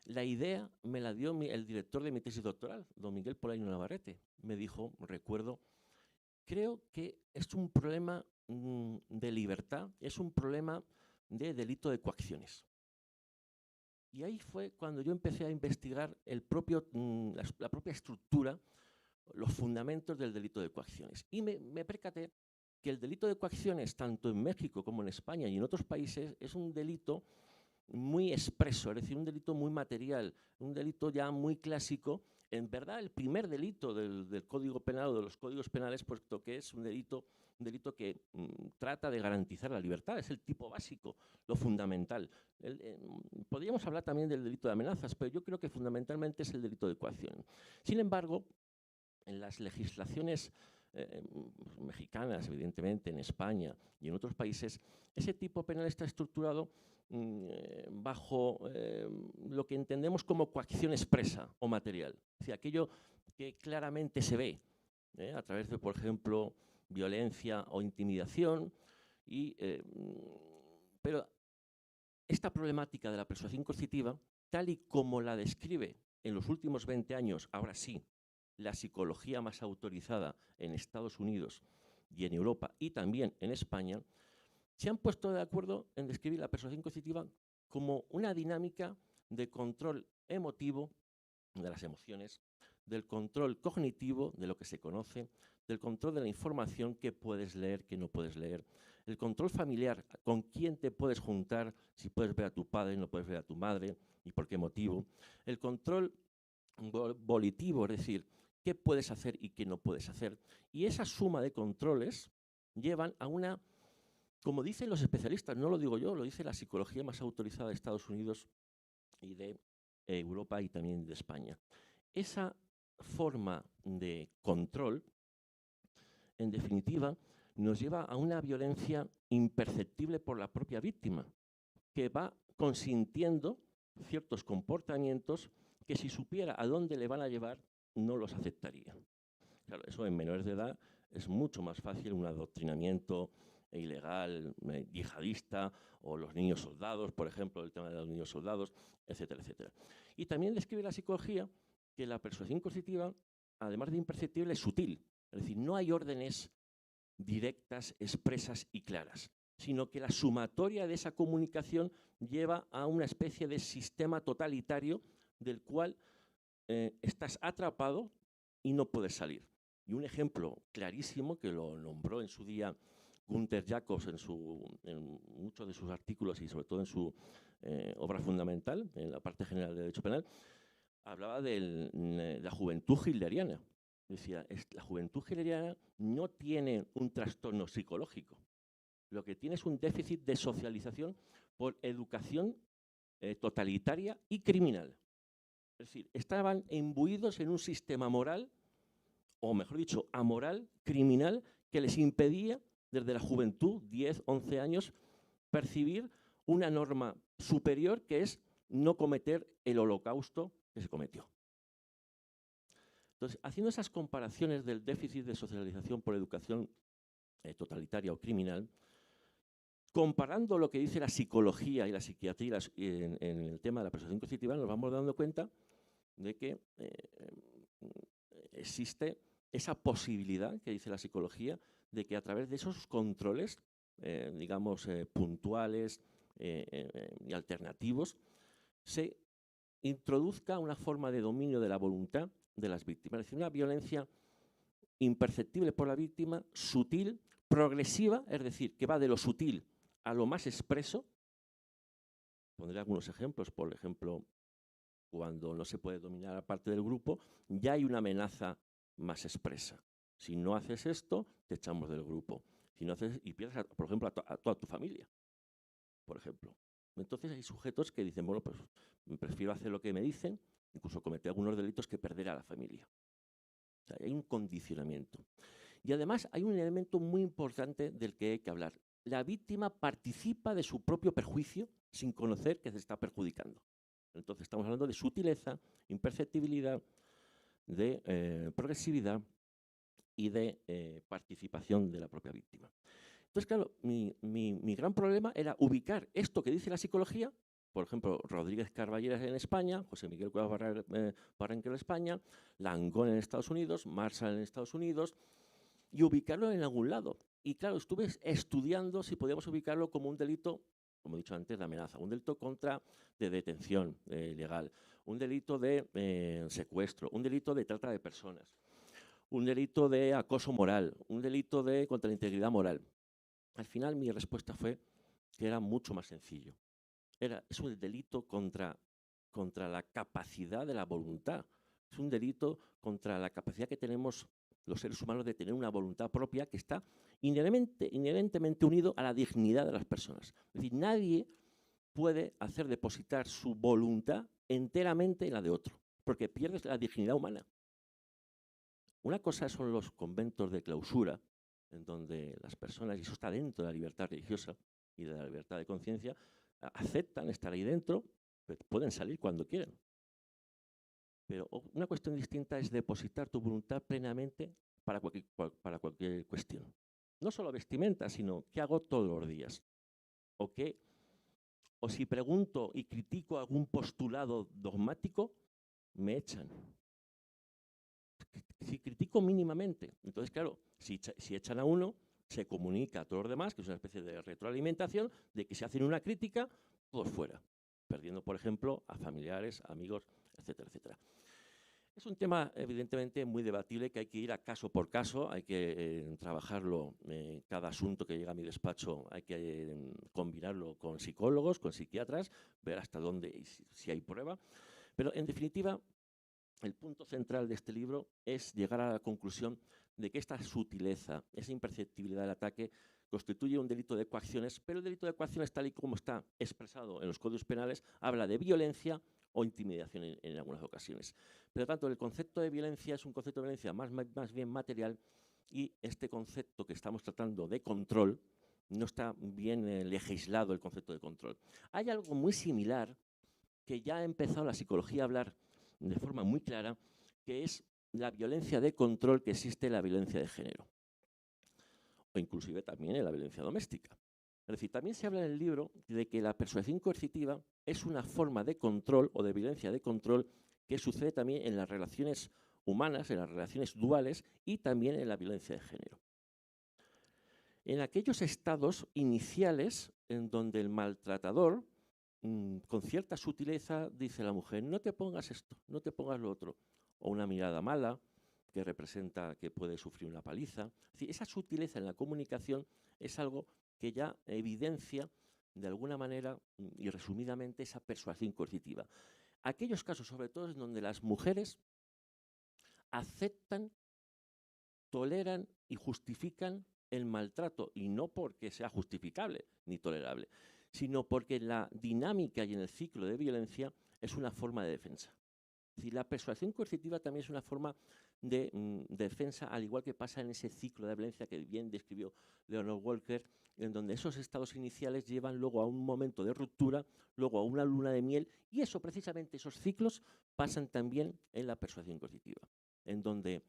Speaker 5: la idea me la dio el director de mi tesis doctoral, don Miguel Polaino Navarrete. Me dijo, recuerdo, creo que es un problema de libertad, es un problema de delito de coacciones. Y ahí fue cuando yo empecé a investigar la propia estructura, los fundamentos del delito de coacciones. Y me percaté que el delito de coacciones, tanto en México como en España y en otros países, es un delito muy expreso, es decir, un delito muy material, un delito ya muy clásico. En verdad, el primer delito del Código Penal o de los códigos penales, puesto que es un delito que trata de garantizar la libertad, es el tipo básico, lo fundamental. Podríamos hablar también del delito de amenazas, pero yo creo que fundamentalmente es el delito de coacción. Sin embargo, en las legislaciones mexicanas, evidentemente, en España y en otros países, ese tipo penal está estructurado bajo lo que entendemos como coacción expresa o material. Es decir, aquello que claramente se ve a través de, por ejemplo, violencia o intimidación. Pero esta problemática de la persuasión coercitiva, tal y como la describe en los últimos 20 años, ahora sí, la psicología más autorizada en Estados Unidos y en Europa y también en España, se han puesto de acuerdo en describir la persuasión coercitiva como una dinámica de control emotivo de las emociones, del control cognitivo de lo que se conoce, del control de la información que puedes leer, que no puedes leer, el control familiar, con quién te puedes juntar, si puedes ver a tu padre, no puedes ver a tu madre y por qué motivo, el control volitivo, es decir, qué puedes hacer y qué no puedes hacer. Y esa suma de controles llevan a una, como dicen los especialistas, no lo digo yo, lo dice la psicología más autorizada de Estados Unidos y de Europa y también de España. Esa forma de control, en definitiva, nos lleva a una violencia imperceptible por la propia víctima, que va consintiendo ciertos comportamientos que si supiera a dónde le van a llevar, no los aceptaría. Claro, eso en menores de edad es mucho más fácil un adoctrinamiento ilegal, yihadista, o los niños soldados, por ejemplo, el tema de los niños soldados, etcétera, etcétera. Y también describe la psicología que la persuasión coercitiva, además de imperceptible, es sutil. Es decir, no hay órdenes directas, expresas y claras, sino que la sumatoria de esa comunicación lleva a una especie de sistema totalitario del cual estás atrapado y no puedes salir. Y un ejemplo clarísimo que lo nombró en su día Gunther Jacobs en muchos de sus artículos y sobre todo en su obra fundamental, en la parte general de Derecho Penal, hablaba de la juventud hitleriana. Decía, la juventud hitleriana no tiene un trastorno psicológico. Lo que tiene es un déficit de socialización por educación totalitaria y criminal. Es decir, estaban imbuidos en un sistema moral, o mejor dicho, amoral, criminal, que les impedía desde la juventud, 10, 11 años, percibir una norma superior que es no cometer el holocausto que se cometió. Entonces, haciendo esas comparaciones del déficit de socialización por educación totalitaria o criminal, comparando lo que dice la psicología y la psiquiatría en el tema de la persuasión coercitiva, nos vamos dando cuenta de que existe esa posibilidad que dice la psicología de que a través de esos controles, digamos, puntuales y alternativos, se introduzca una forma de dominio de la voluntad de las víctimas. Es decir, una violencia imperceptible por la víctima, sutil, progresiva, es decir, que va de lo sutil a lo más expreso. Pondré algunos ejemplos. Por ejemplo, cuando no se puede dominar a parte del grupo, ya hay una amenaza más expresa. Si no haces esto, te echamos del grupo. Si no haces, y pierdes, por ejemplo, a toda tu familia, por ejemplo. Entonces hay sujetos que dicen, bueno, pues prefiero hacer lo que me dicen, incluso cometer algunos delitos que perder a la familia. O sea, hay un condicionamiento. Y además hay un elemento muy importante del que hay que hablar. La víctima participa de su propio perjuicio sin conocer que se está perjudicando. Entonces estamos hablando de sutileza, imperceptibilidad, de progresividad y de participación de la propia víctima. Entonces, claro, mi gran problema era ubicar esto que dice la psicología, por ejemplo, Rodríguez Carballeras en España, José Miguel Cuevas Barranquero en España, Langón en Estados Unidos, Marshall en Estados Unidos, y ubicarlo en algún lado. Y claro, estuve estudiando si podíamos ubicarlo como un delito, como he dicho antes, de amenaza, un delito de detención legal, un delito de secuestro, un delito de trata de personas, un delito de acoso moral, un delito contra la integridad moral. Al final mi respuesta fue que era mucho más sencillo. Es un delito contra la capacidad de la voluntad. Es un delito contra la capacidad que tenemos los seres humanos de tener una voluntad propia que está inherentemente unido a la dignidad de las personas. Es decir, nadie puede hacer depositar su voluntad enteramente en la de otro, porque pierdes la dignidad humana. Una cosa son los conventos de clausura, en donde las personas, y eso está dentro de la libertad religiosa y de la libertad de conciencia, aceptan estar ahí dentro, pero pueden salir cuando quieran. Pero una cuestión distinta es depositar tu voluntad plenamente para cualquier cuestión. No solo vestimenta, sino qué hago todos los días. O si pregunto y critico algún postulado dogmático, me echan. Si critico mínimamente, entonces claro, Si echan a uno, se comunica a todos los demás, que es una especie de retroalimentación, de que si hacen una crítica, todos fuera, perdiendo, por ejemplo, a familiares, amigos, etcétera, etcétera. Es un tema, evidentemente, muy debatible, que hay que ir a caso por caso, hay que trabajarlo, cada asunto que llega a mi despacho hay que combinarlo con psicólogos, con psiquiatras, ver hasta dónde y si hay prueba. Pero, en definitiva, el punto central de este libro es llegar a la conclusión de que esta sutileza, esa imperceptibilidad del ataque, constituye un delito de coacciones, pero el delito de coacciones, tal y como está expresado en los códigos penales, habla de violencia o intimidación en algunas ocasiones. Por lo tanto, el concepto de violencia es un concepto de violencia más bien material, y este concepto que estamos tratando de control no está bien legislado, el concepto de control. Hay algo muy similar que ya ha empezado la psicología a hablar de forma muy clara, que es la violencia de control que existe en la violencia de género, o inclusive también en la violencia doméstica. Es decir, también se habla en el libro de que la persuasión coercitiva es una forma de control o de violencia de control que sucede también en las relaciones humanas, en las relaciones duales y también en la violencia de género. En aquellos estados iniciales en donde el maltratador, con cierta sutileza, dice a la mujer: no te pongas esto, no te pongas lo otro, o una mirada mala que representa que puede sufrir una paliza. Es decir, esa sutileza en la comunicación es algo que ya evidencia de alguna manera y resumidamente esa persuasión coercitiva. Aquellos casos, sobre todo, en donde las mujeres aceptan, toleran y justifican el maltrato, y no porque sea justificable ni tolerable, sino porque la dinámica y en el ciclo de violencia es una forma de defensa. Es decir, la persuasión coercitiva también es una forma de defensa, al igual que pasa en ese ciclo de violencia que bien describió Leonard Walker, en donde esos estados iniciales llevan luego a un momento de ruptura, luego a una luna de miel, y eso precisamente, esos ciclos, pasan también en la persuasión coercitiva, en donde,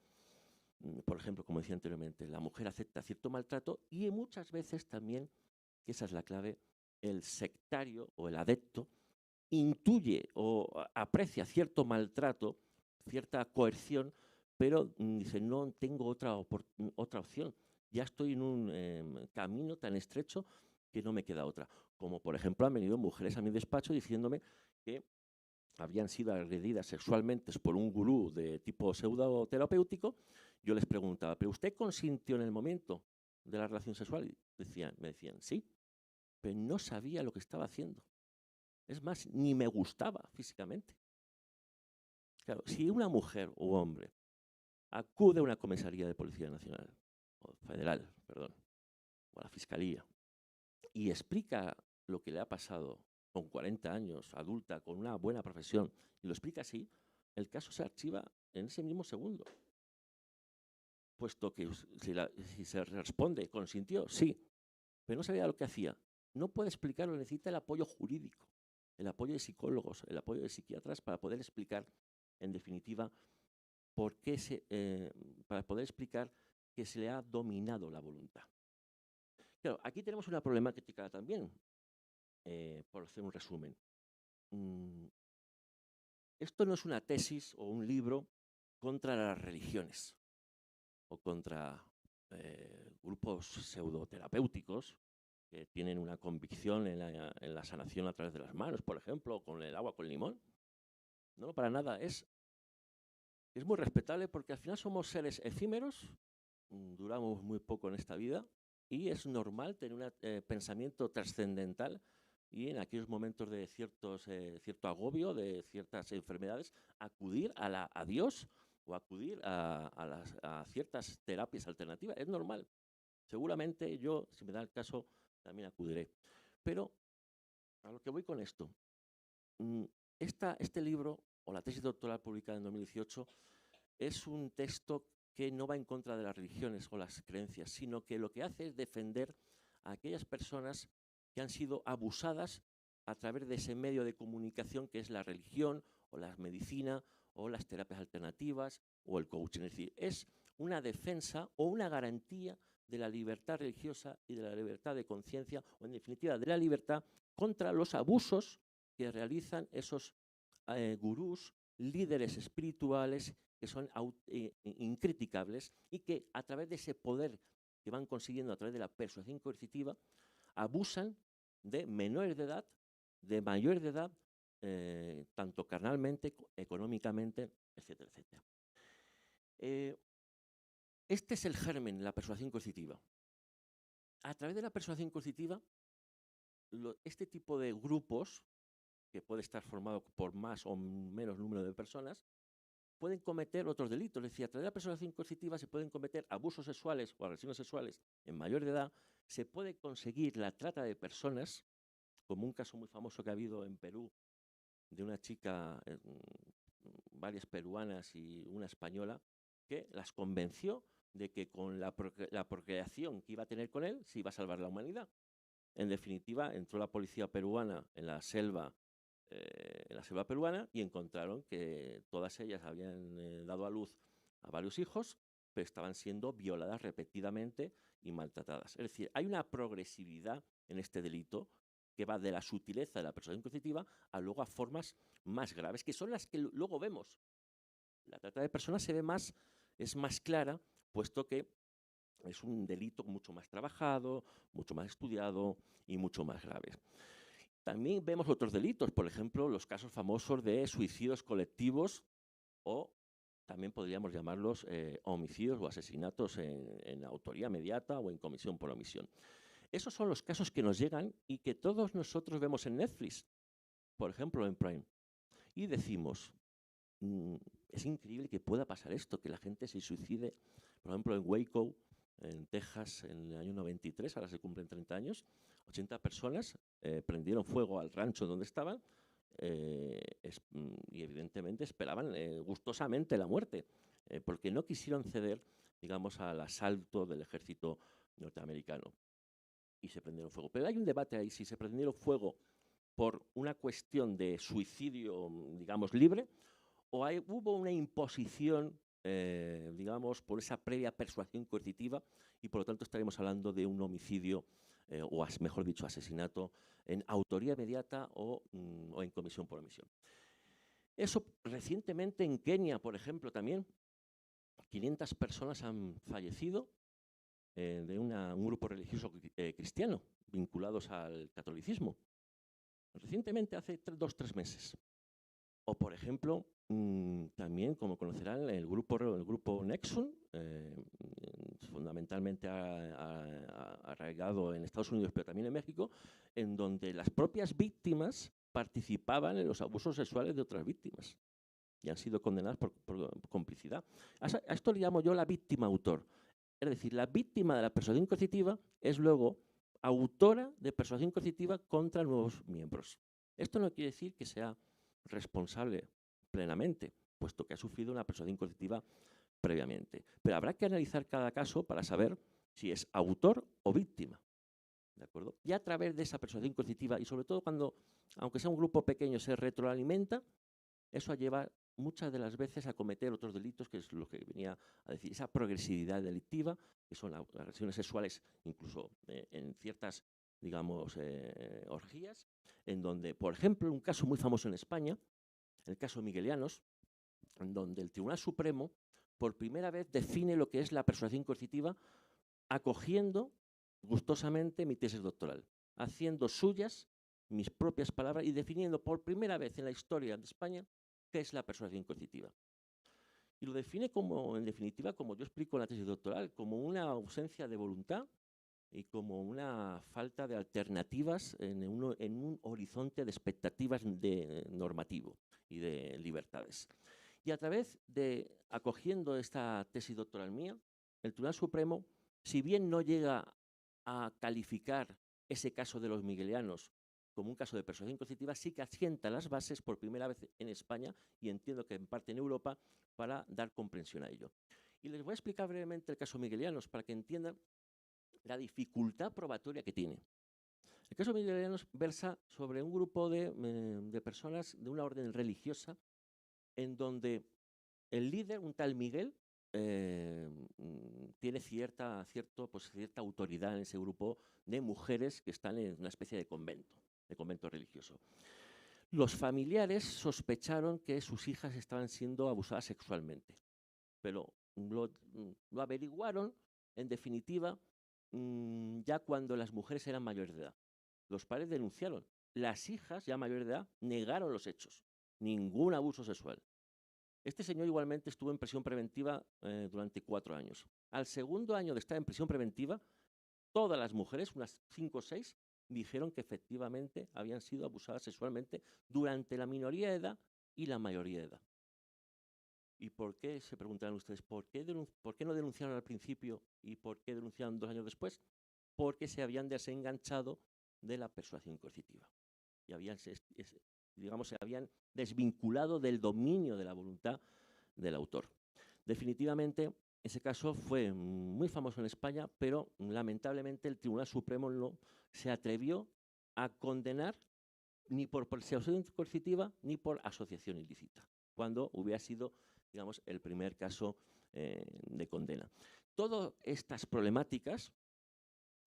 Speaker 5: por ejemplo, como decía anteriormente, la mujer acepta cierto maltrato y muchas veces también, que esa es la clave, el sectario o el adepto intuye o aprecia cierto maltrato, cierta coerción, pero dice: no tengo otra opción, ya estoy en un camino tan estrecho que no me queda otra. Como por ejemplo han venido mujeres a mi despacho diciéndome que habían sido agredidas sexualmente por un gurú de tipo pseudoterapéutico. Yo les preguntaba: ¿pero usted consintió en el momento de la relación sexual? Y me decían sí, pero no sabía lo que estaba haciendo. Es más, ni me gustaba físicamente. Claro, si una mujer o hombre acude a una comisaría de Policía Nacional, o Federal, perdón, o a la Fiscalía, y explica lo que le ha pasado con 40 años, adulta, con una buena profesión, y lo explica así, el caso se archiva en ese mismo segundo. Puesto que si se responde, consintió, sí, pero no sabía lo que hacía. No puede explicarlo, necesita el apoyo jurídico, el apoyo de psicólogos, el apoyo de psiquiatras para poder explicar, en definitiva, para poder explicar que se le ha dominado la voluntad. Claro, aquí tenemos una problemática también, por hacer un resumen. Esto no es una tesis o un libro contra las religiones o contra grupos pseudoterapéuticos que tienen una convicción en la sanación a través de las manos, por ejemplo, con el agua con limón. No, para nada. Es muy respetable, porque al final somos seres efímeros, duramos muy poco en esta vida, y es normal tener un pensamiento trascendental, y en aquellos momentos de cierto agobio, de ciertas enfermedades, acudir a Dios o acudir a ciertas terapias alternativas. Es normal. Seguramente yo, si me da el caso, también acudiré. Pero a lo que voy con esto, este libro, o la tesis doctoral publicada en 2018, es un texto que no va en contra de las religiones o las creencias, sino que lo que hace es defender a aquellas personas que han sido abusadas a través de ese medio de comunicación que es la religión o la medicina o las terapias alternativas o el coaching. Es decir, es una defensa o una garantía de la libertad religiosa y de la libertad de conciencia, o en definitiva de la libertad contra los abusos que realizan esos gurús líderes espirituales que son incriticables y que a través de ese poder que van consiguiendo a través de la persuasión coercitiva abusan de menores de edad, de mayores de edad, tanto carnalmente, económicamente, etcétera, etcétera. Este es el germen de la persuasión coercitiva. A través de la persuasión coercitiva, este tipo de grupos, que puede estar formado por más o menos número de personas, pueden cometer otros delitos. Es decir, a través de la persuasión coercitiva se pueden cometer abusos sexuales o agresiones sexuales en mayor de edad, se puede conseguir la trata de personas, como un caso muy famoso que ha habido en Perú, de una chica, varias peruanas y una española, que las convenció de que con la procreación que iba a tener con él se iba a salvar la humanidad. En definitiva, entró la policía peruana en la selva peruana y encontraron que todas ellas habían dado a luz a varios hijos, pero estaban siendo violadas repetidamente y maltratadas. Es decir, hay una progresividad en este delito que va de la sutileza de la persuasión coercitiva a luego a formas más graves, que son las que luego vemos. La trata de personas se ve más, es más clara, puesto que es un delito mucho más trabajado, mucho más estudiado y mucho más grave. También vemos otros delitos, por ejemplo, los casos famosos de suicidios colectivos o también podríamos llamarlos homicidios o asesinatos en autoría mediata o en comisión por omisión. Esos son los casos que nos llegan y que todos nosotros vemos en Netflix, por ejemplo en Prime, y decimos, es increíble que pueda pasar esto, que la gente se suicide, por ejemplo en Waco, en Texas, en el año 93, ahora se cumplen 30 años, 80 personas prendieron fuego al rancho donde estaban y evidentemente esperaban gustosamente la muerte, porque no quisieron ceder, digamos, al asalto del ejército norteamericano. Y se prendieron fuego. Pero hay un debate ahí, si se prendieron fuego por una cuestión de suicidio, digamos, libre, o hubo una imposición, digamos, por esa previa persuasión coercitiva y por lo tanto estaremos hablando de un homicidio o, mejor dicho, asesinato en autoría inmediata o en comisión por omisión. Eso recientemente en Kenia, por ejemplo, también 500 personas han fallecido de un grupo religioso cristiano vinculados al catolicismo. Recientemente, hace 2-3 meses. O, por ejemplo, también, como conocerán, el grupo Nexum, fundamentalmente arraigado en Estados Unidos, pero también en México, en donde las propias víctimas participaban en los abusos sexuales de otras víctimas y han sido condenadas por complicidad. A esto le llamo yo la víctima-autor. Es decir, la víctima de la persuasión coercitiva es luego autora de persuasión coercitiva contra nuevos miembros. Esto no quiere decir que sea responsable plenamente, puesto que ha sufrido una persuasión coercitiva previamente. Pero habrá que analizar cada caso para saber si es autor o víctima. ¿De acuerdo? Y a través de esa persuasión coercitiva, y sobre todo cuando, aunque sea un grupo pequeño, se retroalimenta, eso lleva muchas de las veces a cometer otros delitos, que es lo que venía a decir, esa progresividad delictiva, que son agresiones sexuales, incluso en ciertas, digamos, orgías, en donde, por ejemplo, un caso muy famoso en España, el caso Miguelianos, en donde el Tribunal Supremo por primera vez define lo que es la persuasión coercitiva, acogiendo gustosamente mi tesis doctoral, haciendo suyas mis propias palabras y definiendo por primera vez en la historia de España qué es la persuasión coercitiva. Y lo define como, en definitiva, como yo explico en la tesis doctoral, como una ausencia de voluntad y como una falta de alternativas en un horizonte de expectativas normativo y de libertades. Y a través de, acogiendo esta tesis doctoral mía, el Tribunal Supremo, si bien no llega a calificar ese caso de los miguelianos como un caso de persuasión coercitiva, sí que asienta las bases por primera vez en España y entiendo que en parte en Europa para dar comprensión a ello. Y les voy a explicar brevemente el caso Miguelianos para que entiendan la dificultad probatoria que tiene. El caso Miguelianos versa sobre un grupo de personas de una orden religiosa en donde el líder, un tal Miguel, tiene cierta autoridad en ese grupo de mujeres que están en una especie de convento religioso. Los familiares sospecharon que sus hijas estaban siendo abusadas sexualmente, pero lo averiguaron, en definitiva, ya cuando las mujeres eran mayores de edad. Los padres denunciaron. Las hijas, ya mayores de edad, negaron los hechos. Ningún abuso sexual. Este señor igualmente estuvo en prisión preventiva durante 4 años. Al segundo año de estar en prisión preventiva, todas las mujeres, unas 5 o 6, dijeron que efectivamente habían sido abusadas sexualmente durante la minoría de edad y la mayoría de edad. ¿Y por qué, se preguntarán ustedes, por qué no denunciaron al principio y por qué denunciaron 2 años después? Porque se habían desenganchado de la persuasión coercitiva y se habían desvinculado del dominio de la voluntad del autor. Definitivamente, ese caso fue muy famoso en España, pero lamentablemente el Tribunal Supremo no se atrevió a condenar ni por persuasión coercitiva ni por asociación ilícita, cuando hubiera sido, digamos, el primer caso de condena. Todas estas problemáticas,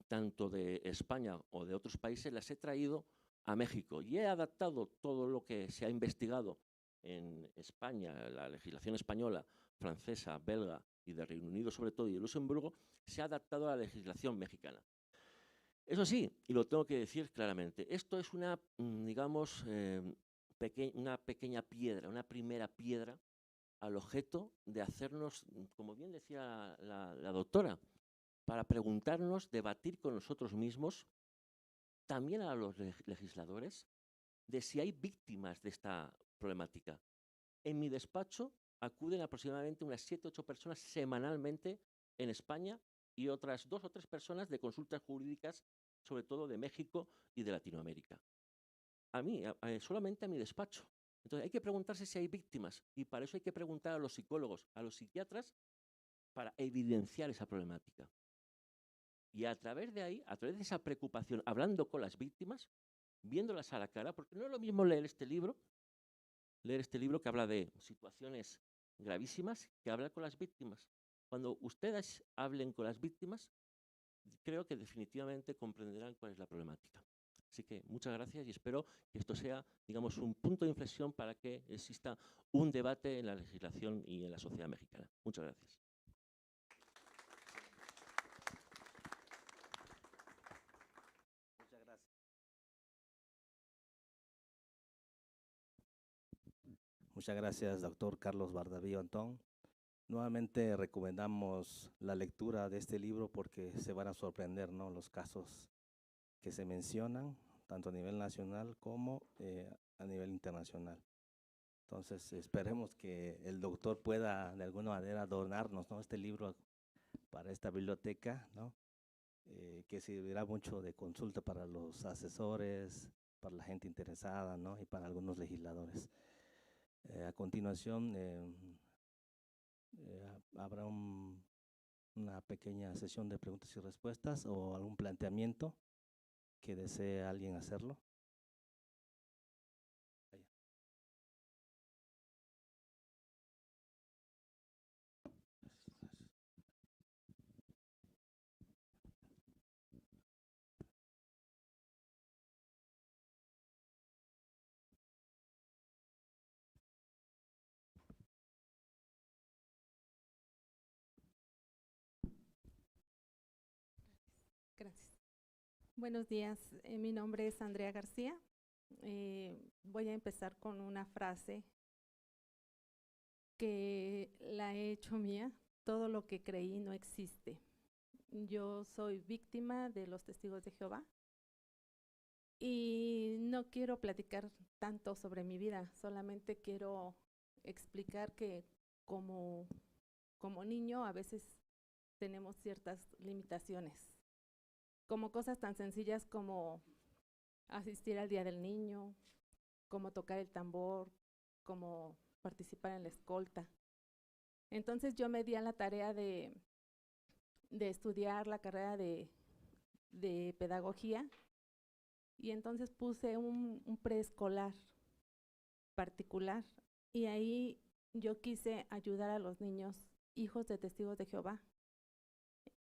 Speaker 5: tanto de España o de otros países, las he traído a México y he adaptado todo lo que se ha investigado en España, la legislación española, francesa, belga y de Reino Unido sobre todo y de Luxemburgo, se ha adaptado a la legislación mexicana. Eso sí, y lo tengo que decir claramente, esto es una, digamos, una pequeña piedra, una primera piedra al objeto de hacernos, como bien decía la doctora, para preguntarnos, debatir con nosotros mismos, también a los legisladores, de si hay víctimas de esta problemática. En mi despacho acuden aproximadamente unas 7 o 8 personas semanalmente en España y otras 2 o 3 personas de consultas jurídicas, sobre todo de México y de Latinoamérica. A mí, solamente a mi despacho. Entonces hay que preguntarse si hay víctimas y para eso hay que preguntar a los psicólogos, a los psiquiatras, para evidenciar esa problemática. Y a través de ahí, a través de esa preocupación, hablando con las víctimas, viéndolas a la cara, porque no es lo mismo leer este libro que habla de situaciones gravísimas, que hablar con las víctimas. Cuando ustedes hablen con las víctimas, creo que definitivamente comprenderán cuál es la problemática. Así que muchas gracias y espero que esto sea, digamos, un punto de inflexión para que exista un debate en la legislación y en la sociedad mexicana. Muchas gracias.
Speaker 2: Muchas gracias, doctor Carlos Bardavío Antón. Nuevamente recomendamos la lectura de este libro porque se van a sorprender, ¿no?, los casos que se mencionan, tanto a nivel nacional como a nivel internacional. Entonces, esperemos que el doctor pueda de alguna manera donarnos, ¿no?, este libro para esta biblioteca, ¿no?, que servirá mucho de consulta para los asesores, para la gente interesada, ¿no?, y para algunos legisladores. A continuación, habrá una pequeña sesión de preguntas y respuestas o algún planteamiento que desee alguien hacerlo.
Speaker 4: Gracias. Buenos días, mi nombre es Andrea García. Voy a empezar con una frase que la he hecho mía: todo lo que creí no existe. Yo soy víctima de los Testigos de Jehová y no quiero platicar tanto sobre mi vida, solamente quiero explicar que como niño a veces tenemos ciertas limitaciones, como cosas tan sencillas como asistir al Día del Niño, como tocar el tambor, como participar en la escolta. Entonces yo me di a la tarea de estudiar la carrera de pedagogía y entonces puse un preescolar particular y ahí yo quise ayudar a los niños hijos de Testigos de Jehová.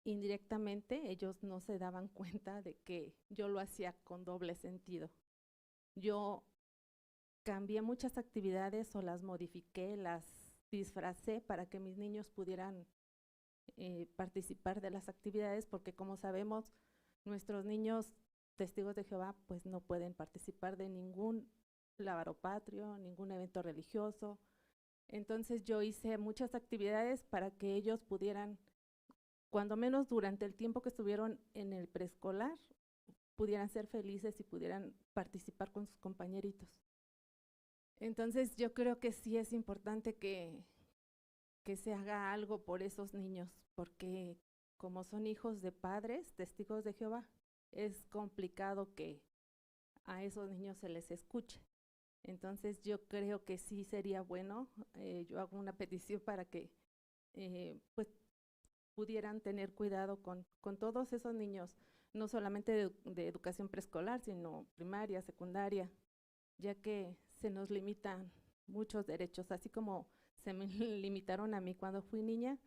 Speaker 4: Indirectamente ellos no se daban cuenta de que yo lo hacía con doble sentido. Yo cambié muchas actividades o las modifiqué, las disfracé para que mis niños pudieran participar de las actividades, porque como sabemos, nuestros niños testigos de Jehová pues no pueden participar de ningún lavaropatrio, ningún evento religioso. Entonces yo hice muchas actividades para que ellos pudieran, cuando menos durante el tiempo que estuvieron en el preescolar, pudieran ser felices y pudieran participar con sus compañeritos. Entonces yo creo que sí es importante que se haga algo por esos niños, porque como son hijos de padres, testigos de Jehová, es complicado que a esos niños se les escuche. Entonces yo creo que sí sería bueno, yo hago una petición para que pues pudieran tener cuidado con todos esos niños, no solamente de educación preescolar, sino primaria, secundaria, ya que se nos limitan muchos derechos, así como se me limitaron a mí cuando fui niña,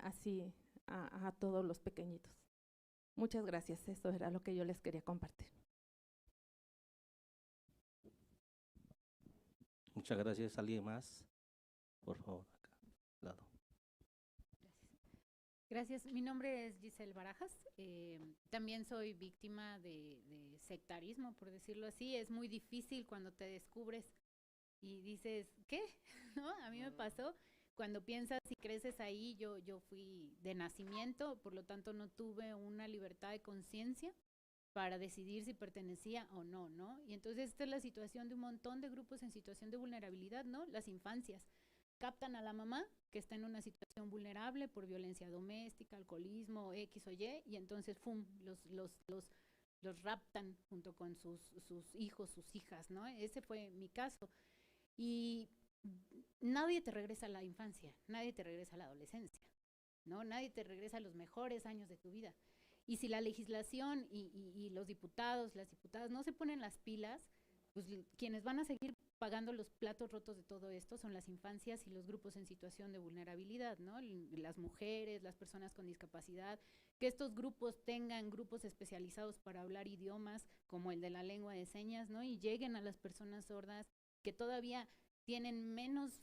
Speaker 4: así a todos los pequeñitos. Muchas gracias, eso era lo que yo les quería compartir.
Speaker 2: Muchas gracias. ¿Alguien más? Por favor, acá, al lado.
Speaker 6: Gracias. Mi nombre es Giselle Barajas. También soy víctima de sectarismo, por decirlo así. Es muy difícil cuando te descubres y dices, ¿qué? ¿No? A mí me pasó. Cuando piensas y creces ahí, yo fui de nacimiento, por lo tanto no tuve una libertad de conciencia para decidir si pertenecía o no, ¿no? Y entonces esta es la situación de un montón de grupos en situación de vulnerabilidad, ¿no? Las infancias captan a la mamá que está en una situación vulnerable por violencia doméstica, alcoholismo, X o Y entonces, ¡fum!, los raptan junto con sus hijos, sus hijas, ¿no? Ese fue mi caso. Y nadie te regresa a la infancia, nadie te regresa a la adolescencia, ¿no? Nadie te regresa a los mejores años de tu vida. Y si la legislación y los diputados, las diputadas no se ponen las pilas, pues quienes van a seguir pagando los platos rotos de todo esto son las infancias y los grupos en situación de vulnerabilidad, ¿no? Las mujeres, las personas con discapacidad, que estos grupos tengan grupos especializados para hablar idiomas como el de la lengua de señas, ¿no? Y lleguen a las personas sordas que todavía tienen menos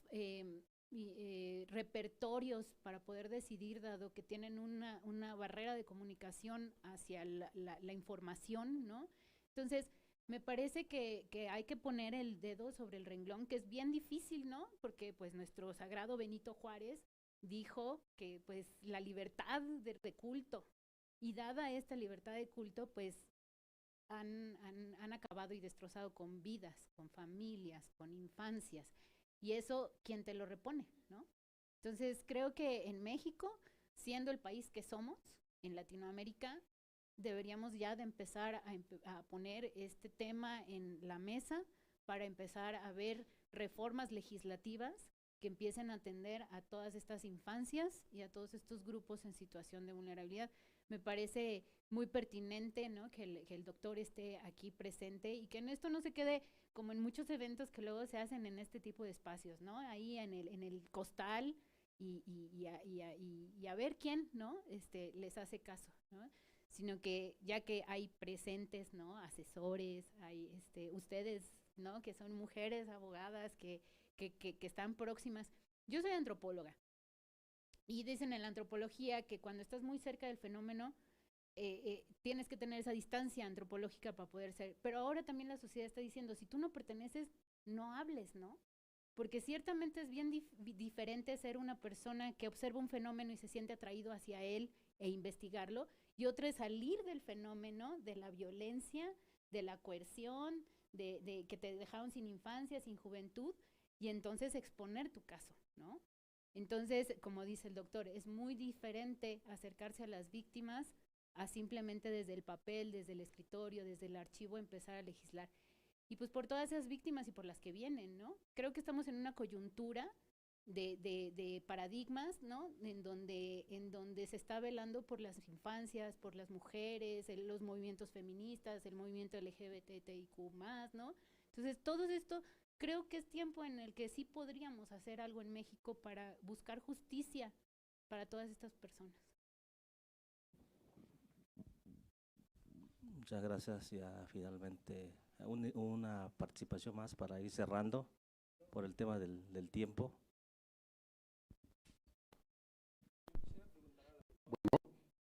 Speaker 6: repertorios para poder decidir, dado que tienen una barrera de comunicación hacia la información, ¿no? Entonces, me parece que hay que poner el dedo sobre el renglón, que es bien difícil, ¿no? Porque pues nuestro sagrado Benito Juárez dijo que pues la libertad de culto, y dada esta libertad de culto, pues han acabado y destrozado con vidas, con familias, con infancias. Y eso, ¿quién te lo repone, no? Entonces, creo que en México, siendo el país que somos, en Latinoamérica, deberíamos ya de empezar a poner este tema en la mesa para empezar a ver reformas legislativas que empiecen a atender a todas estas infancias y a todos estos grupos en situación de vulnerabilidad. Me parece muy pertinente, ¿no?, que el doctor esté aquí presente y que esto no se quede como en muchos eventos que luego se hacen en este tipo de espacios, ¿no? Ahí en el costal y a ver quién, ¿no?, les hace caso, ¿no? Sino que ya que hay presentes, ¿no?, asesores, hay ustedes, ¿no?, que son mujeres abogadas que están próximas. Yo soy antropóloga y dicen en la antropología que cuando estás muy cerca del fenómeno tienes que tener esa distancia antropológica para poder ser, pero ahora también la sociedad está diciendo, si tú no perteneces, no hables, ¿no? Porque ciertamente es bien diferente ser una persona que observa un fenómeno y se siente atraído hacia él e investigarlo, y otra es salir del fenómeno, de la violencia, de la coerción, de que te dejaron sin infancia, sin juventud, y entonces exponer tu caso, ¿no? Entonces, como dice el doctor, es muy diferente acercarse a las víctimas a simplemente desde el papel, desde el escritorio, desde el archivo empezar a legislar. Y pues por todas esas víctimas y por las que vienen, ¿no? Creo que estamos en una coyuntura de paradigmas, ¿no?, en donde se está velando por las infancias, por las mujeres, los movimientos feministas, el movimiento LGBTIQ+, ¿no? Entonces, todo esto creo que es tiempo en el que sí podríamos hacer algo en México para buscar justicia para todas estas personas.
Speaker 2: Muchas gracias. Ya finalmente una participación más para ir cerrando por el tema del tiempo.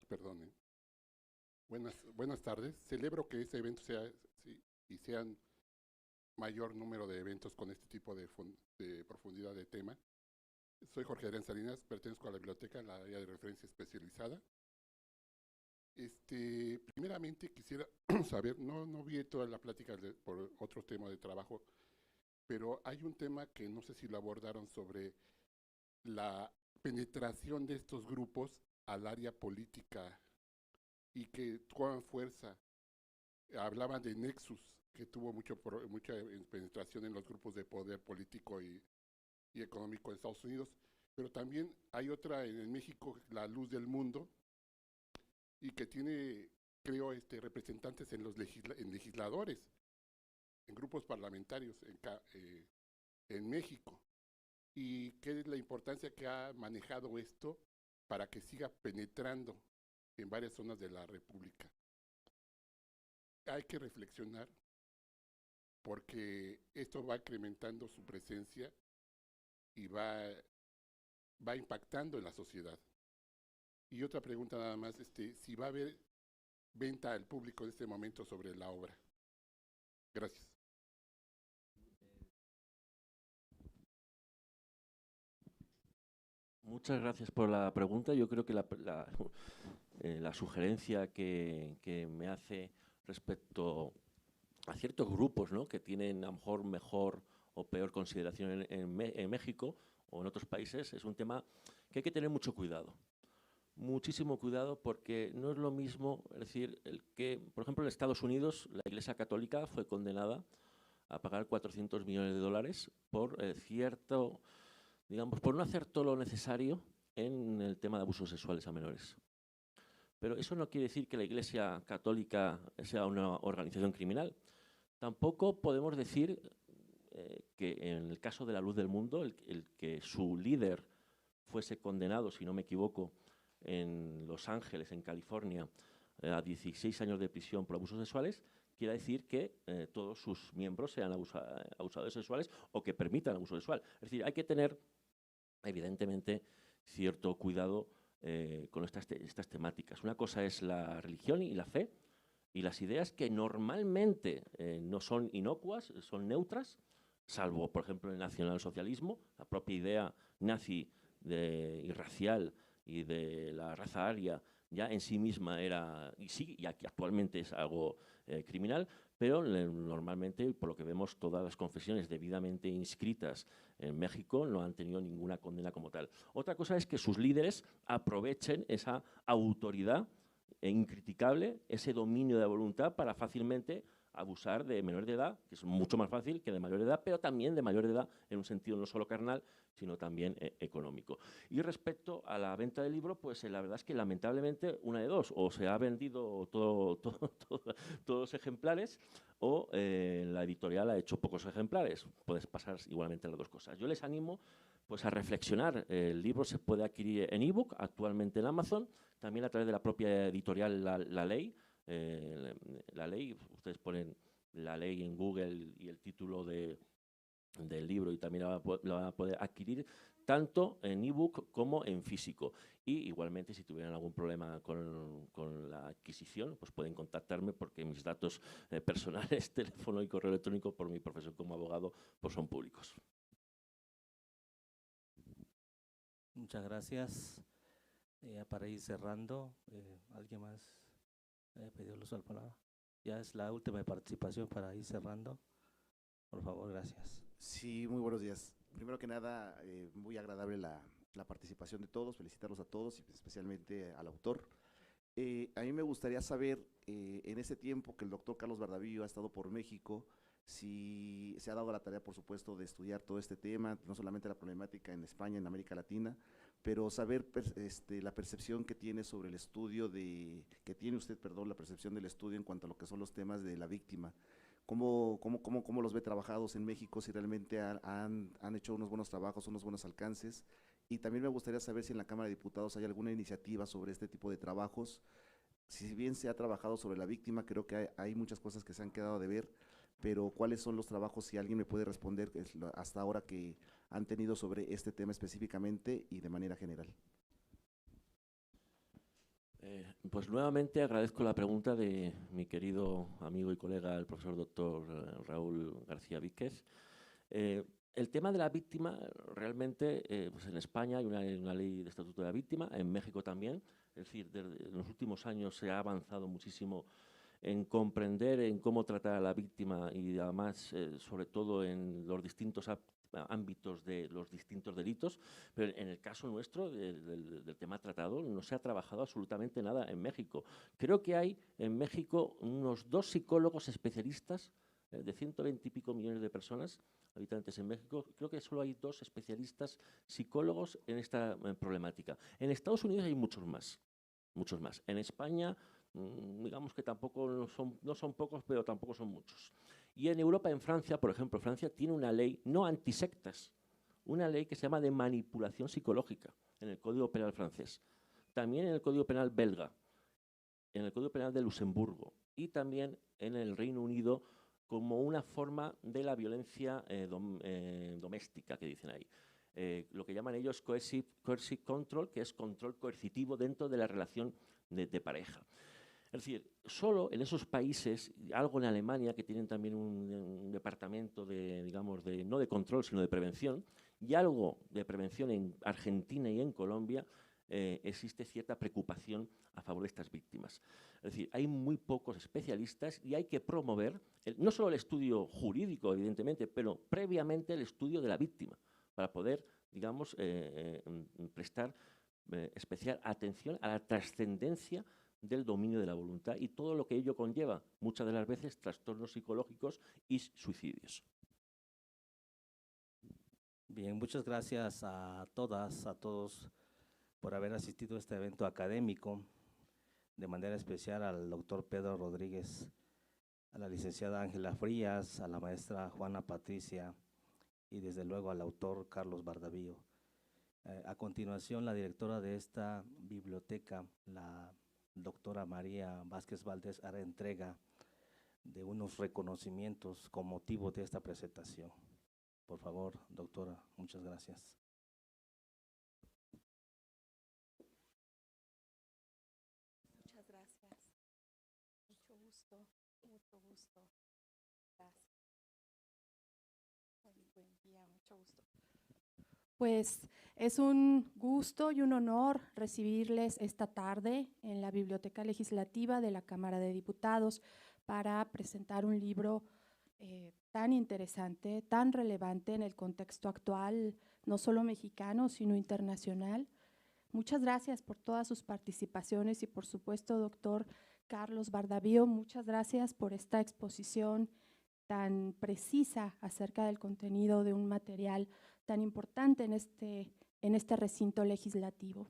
Speaker 7: Perdón. Buenas tardes. Celebro que este evento sea y sean mayor número de eventos con este tipo de profundidad de tema. Soy Jorge Adrián Salinas, pertenezco a la biblioteca, la área de referencia especializada. Primeramente quisiera saber, no vi toda la plática por otro tema de trabajo, pero hay un tema que no sé si lo abordaron sobre la penetración de estos grupos al área política y que toman fuerza. Hablaban de Nexus, que tuvo mucha penetración en los grupos de poder político y económico en Estados Unidos, pero también hay otra en México, La Luz del Mundo, y que tiene, creo, representantes en legisladores, en grupos parlamentarios en México. Y qué es la importancia que ha manejado esto para que siga penetrando en varias zonas de la República. Hay que reflexionar porque esto va incrementando su presencia y va impactando en la sociedad. Y otra pregunta nada más, si va a haber venta al público en este momento sobre la obra. Gracias.
Speaker 5: Muchas gracias por la pregunta. Yo creo que la sugerencia que me hace respecto a ciertos grupos, ¿no?, que tienen a lo mejor mejor o peor consideración en México o en otros países, es un tema que hay que tener mucho cuidado. Muchísimo cuidado, porque no es lo mismo, es decir, por ejemplo, en Estados Unidos la Iglesia Católica fue condenada a pagar $400 millones por por no hacer todo lo necesario en el tema de abusos sexuales a menores. Pero eso no quiere decir que la Iglesia Católica sea una organización criminal. Tampoco podemos decir que en el caso de La Luz del Mundo, el que su líder fuese condenado, si no me equivoco, en Los Ángeles, en California, a 16 años de prisión por abusos sexuales, quiere decir que todos sus miembros sean abusadores sexuales o que permitan abuso sexual. Es decir, hay que tener, evidentemente, cierto cuidado con estas temáticas. Una cosa es la religión y la fe y las ideas que normalmente no son inocuas, son neutras, salvo, por ejemplo, el nacionalsocialismo, la propia idea nazi y racial y de la raza aria ya en sí misma era, y actualmente es algo criminal, pero normalmente, por lo que vemos, todas las confesiones debidamente inscritas en México no han tenido ninguna condena como tal. Otra cosa es que sus líderes aprovechen esa autoridad incriticable, ese dominio de la voluntad para fácilmente abusar de menores de edad, que es mucho más fácil que de mayor de edad, pero también de mayor de edad en un sentido no solo carnal, sino también económico. Y respecto a la venta del libro, pues la verdad es que lamentablemente una de dos, o se ha vendido todos los ejemplares, o la editorial ha hecho pocos ejemplares. Puedes pasar igualmente las dos cosas. Yo les animo pues a reflexionar. El libro se puede adquirir en ebook, actualmente en Amazon, también a través de la propia editorial La Ley. La Ley, ustedes ponen La Ley en Google y el título del libro y también lo van a poder adquirir tanto en ebook como en físico. Y igualmente, si tuvieran algún problema con la adquisición, pues pueden contactarme, porque mis datos personales, teléfono y correo electrónico, por mi profesión como abogado, pues son públicos.
Speaker 2: Muchas gracias. Para ir cerrando, ¿alguien más pidió el uso de la palabra? Ya es la última participación para ir cerrando. Por favor, gracias.
Speaker 8: Sí, muy buenos días. Primero que nada, muy agradable la participación de todos, felicitarlos a todos y especialmente al autor. A mí me gustaría saber, en ese tiempo que el doctor Carlos Bardavillo ha estado por México, si se ha dado la tarea, por supuesto, de estudiar todo este tema, no solamente la problemática en España, en América Latina, pero saber la percepción que tiene sobre el estudio la percepción del estudio en cuanto a lo que son los temas de la víctima. ¿Cómo los ve trabajados en México? Si realmente han hecho unos buenos trabajos, unos buenos alcances. Y también me gustaría saber si en la Cámara de Diputados hay alguna iniciativa sobre este tipo de trabajos. Si bien se ha trabajado sobre la víctima, creo que hay muchas cosas que se han quedado de ver, pero ¿cuáles son los trabajos, si alguien me puede responder, hasta ahora que han tenido sobre este tema específicamente y de manera general?
Speaker 5: Pues nuevamente agradezco la pregunta de mi querido amigo y colega, el profesor doctor Raúl García Víquez. El tema de la víctima, realmente, pues en España hay una ley de estatuto de la víctima, en México también. Es decir, en los últimos años se ha avanzado muchísimo en comprender en cómo tratar a la víctima y además, sobre todo en los distintos ámbitos de los distintos delitos, pero en el caso nuestro del tema tratado no se ha trabajado absolutamente nada en México. Creo que hay en México unos 2 psicólogos especialistas de 120 y pico millones de personas, habitantes en México. Creo que solo hay 2 especialistas psicólogos en esta problemática. En Estados Unidos hay muchos más. En España, digamos que tampoco no son pocos, pero tampoco son muchos. Y en Europa, en Francia, por ejemplo, Francia tiene una ley, no antisectas, una ley que se llama de manipulación psicológica en el Código Penal francés. También en el Código Penal belga, en el Código Penal de Luxemburgo y también en el Reino Unido como una forma de la violencia doméstica, que dicen ahí. Lo que llaman ellos coercive control, que es control coercitivo dentro de la relación de pareja. Es decir, solo en esos países, algo en Alemania, que tienen también un departamento no de control, sino de prevención, y algo de prevención en Argentina y en Colombia, existe cierta preocupación a favor de estas víctimas. Es decir, hay muy pocos especialistas y hay que promover, no solo el estudio jurídico, evidentemente, pero previamente el estudio de la víctima, para poder, digamos, prestar especial atención a la trascendencia del dominio de la voluntad y todo lo que ello conlleva, muchas de las veces trastornos psicológicos y suicidios.
Speaker 2: Bien, muchas gracias a todas, a todos por haber asistido a este evento académico, de manera especial al doctor Pedro Rodríguez, a la licenciada Ángela Frías, a la maestra Juana Patricia y desde luego al autor Carlos Bardavío. A continuación, la directora de esta biblioteca, la doctora María Vázquez Valdés, hará entrega de unos reconocimientos con motivo de esta presentación. Por favor, doctora, muchas gracias.
Speaker 9: Muchas gracias. Mucho gusto, mucho gusto. Gracias. Buen día, mucho gusto. Pues es un gusto y un honor recibirles esta tarde en la Biblioteca Legislativa de la Cámara de Diputados para presentar un libro tan interesante, tan relevante en el contexto actual, no solo mexicano, sino internacional. Muchas gracias por todas sus participaciones y, por supuesto, doctor Carlos Bardavío, muchas gracias por esta exposición tan precisa acerca del contenido de un material tan importante en este recinto legislativo.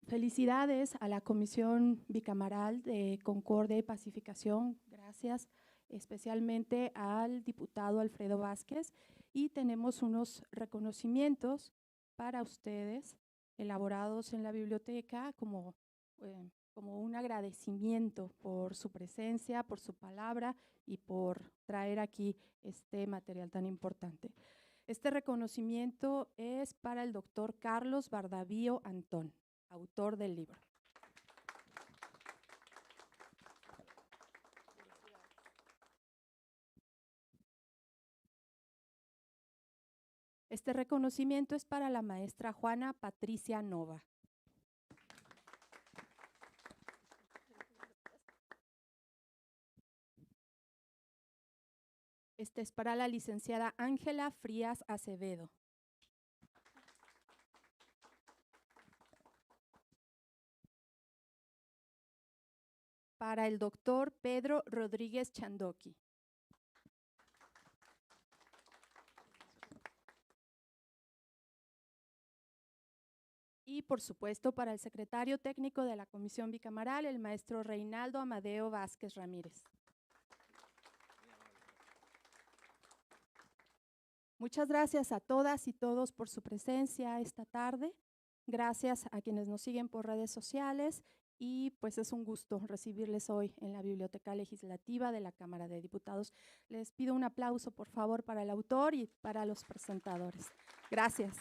Speaker 9: Felicidades a la Comisión Bicameral de Concordia y Pacificación, gracias especialmente al diputado Alfredo Vázquez, y tenemos unos reconocimientos para ustedes elaborados en la biblioteca como un agradecimiento por su presencia, por su palabra y por traer aquí este material tan importante. Este reconocimiento es para el doctor Carlos Bardavío Antón, autor del libro. Este reconocimiento es para la maestra Juana Patricia Nova. Este es para la licenciada Ángela Frías Acevedo. Para el doctor Pedro Rodríguez Chandoqui. Y, por supuesto, para el secretario técnico de la Comisión Bicameral, el maestro Reinaldo Amadeo Vázquez Ramírez. Muchas gracias a todas y todos por su presencia esta tarde. Gracias a quienes nos siguen por redes sociales y pues es un gusto recibirles hoy en la Biblioteca Legislativa de la Cámara de Diputados. Les pido un aplauso, por favor, para el autor y para los presentadores. Gracias.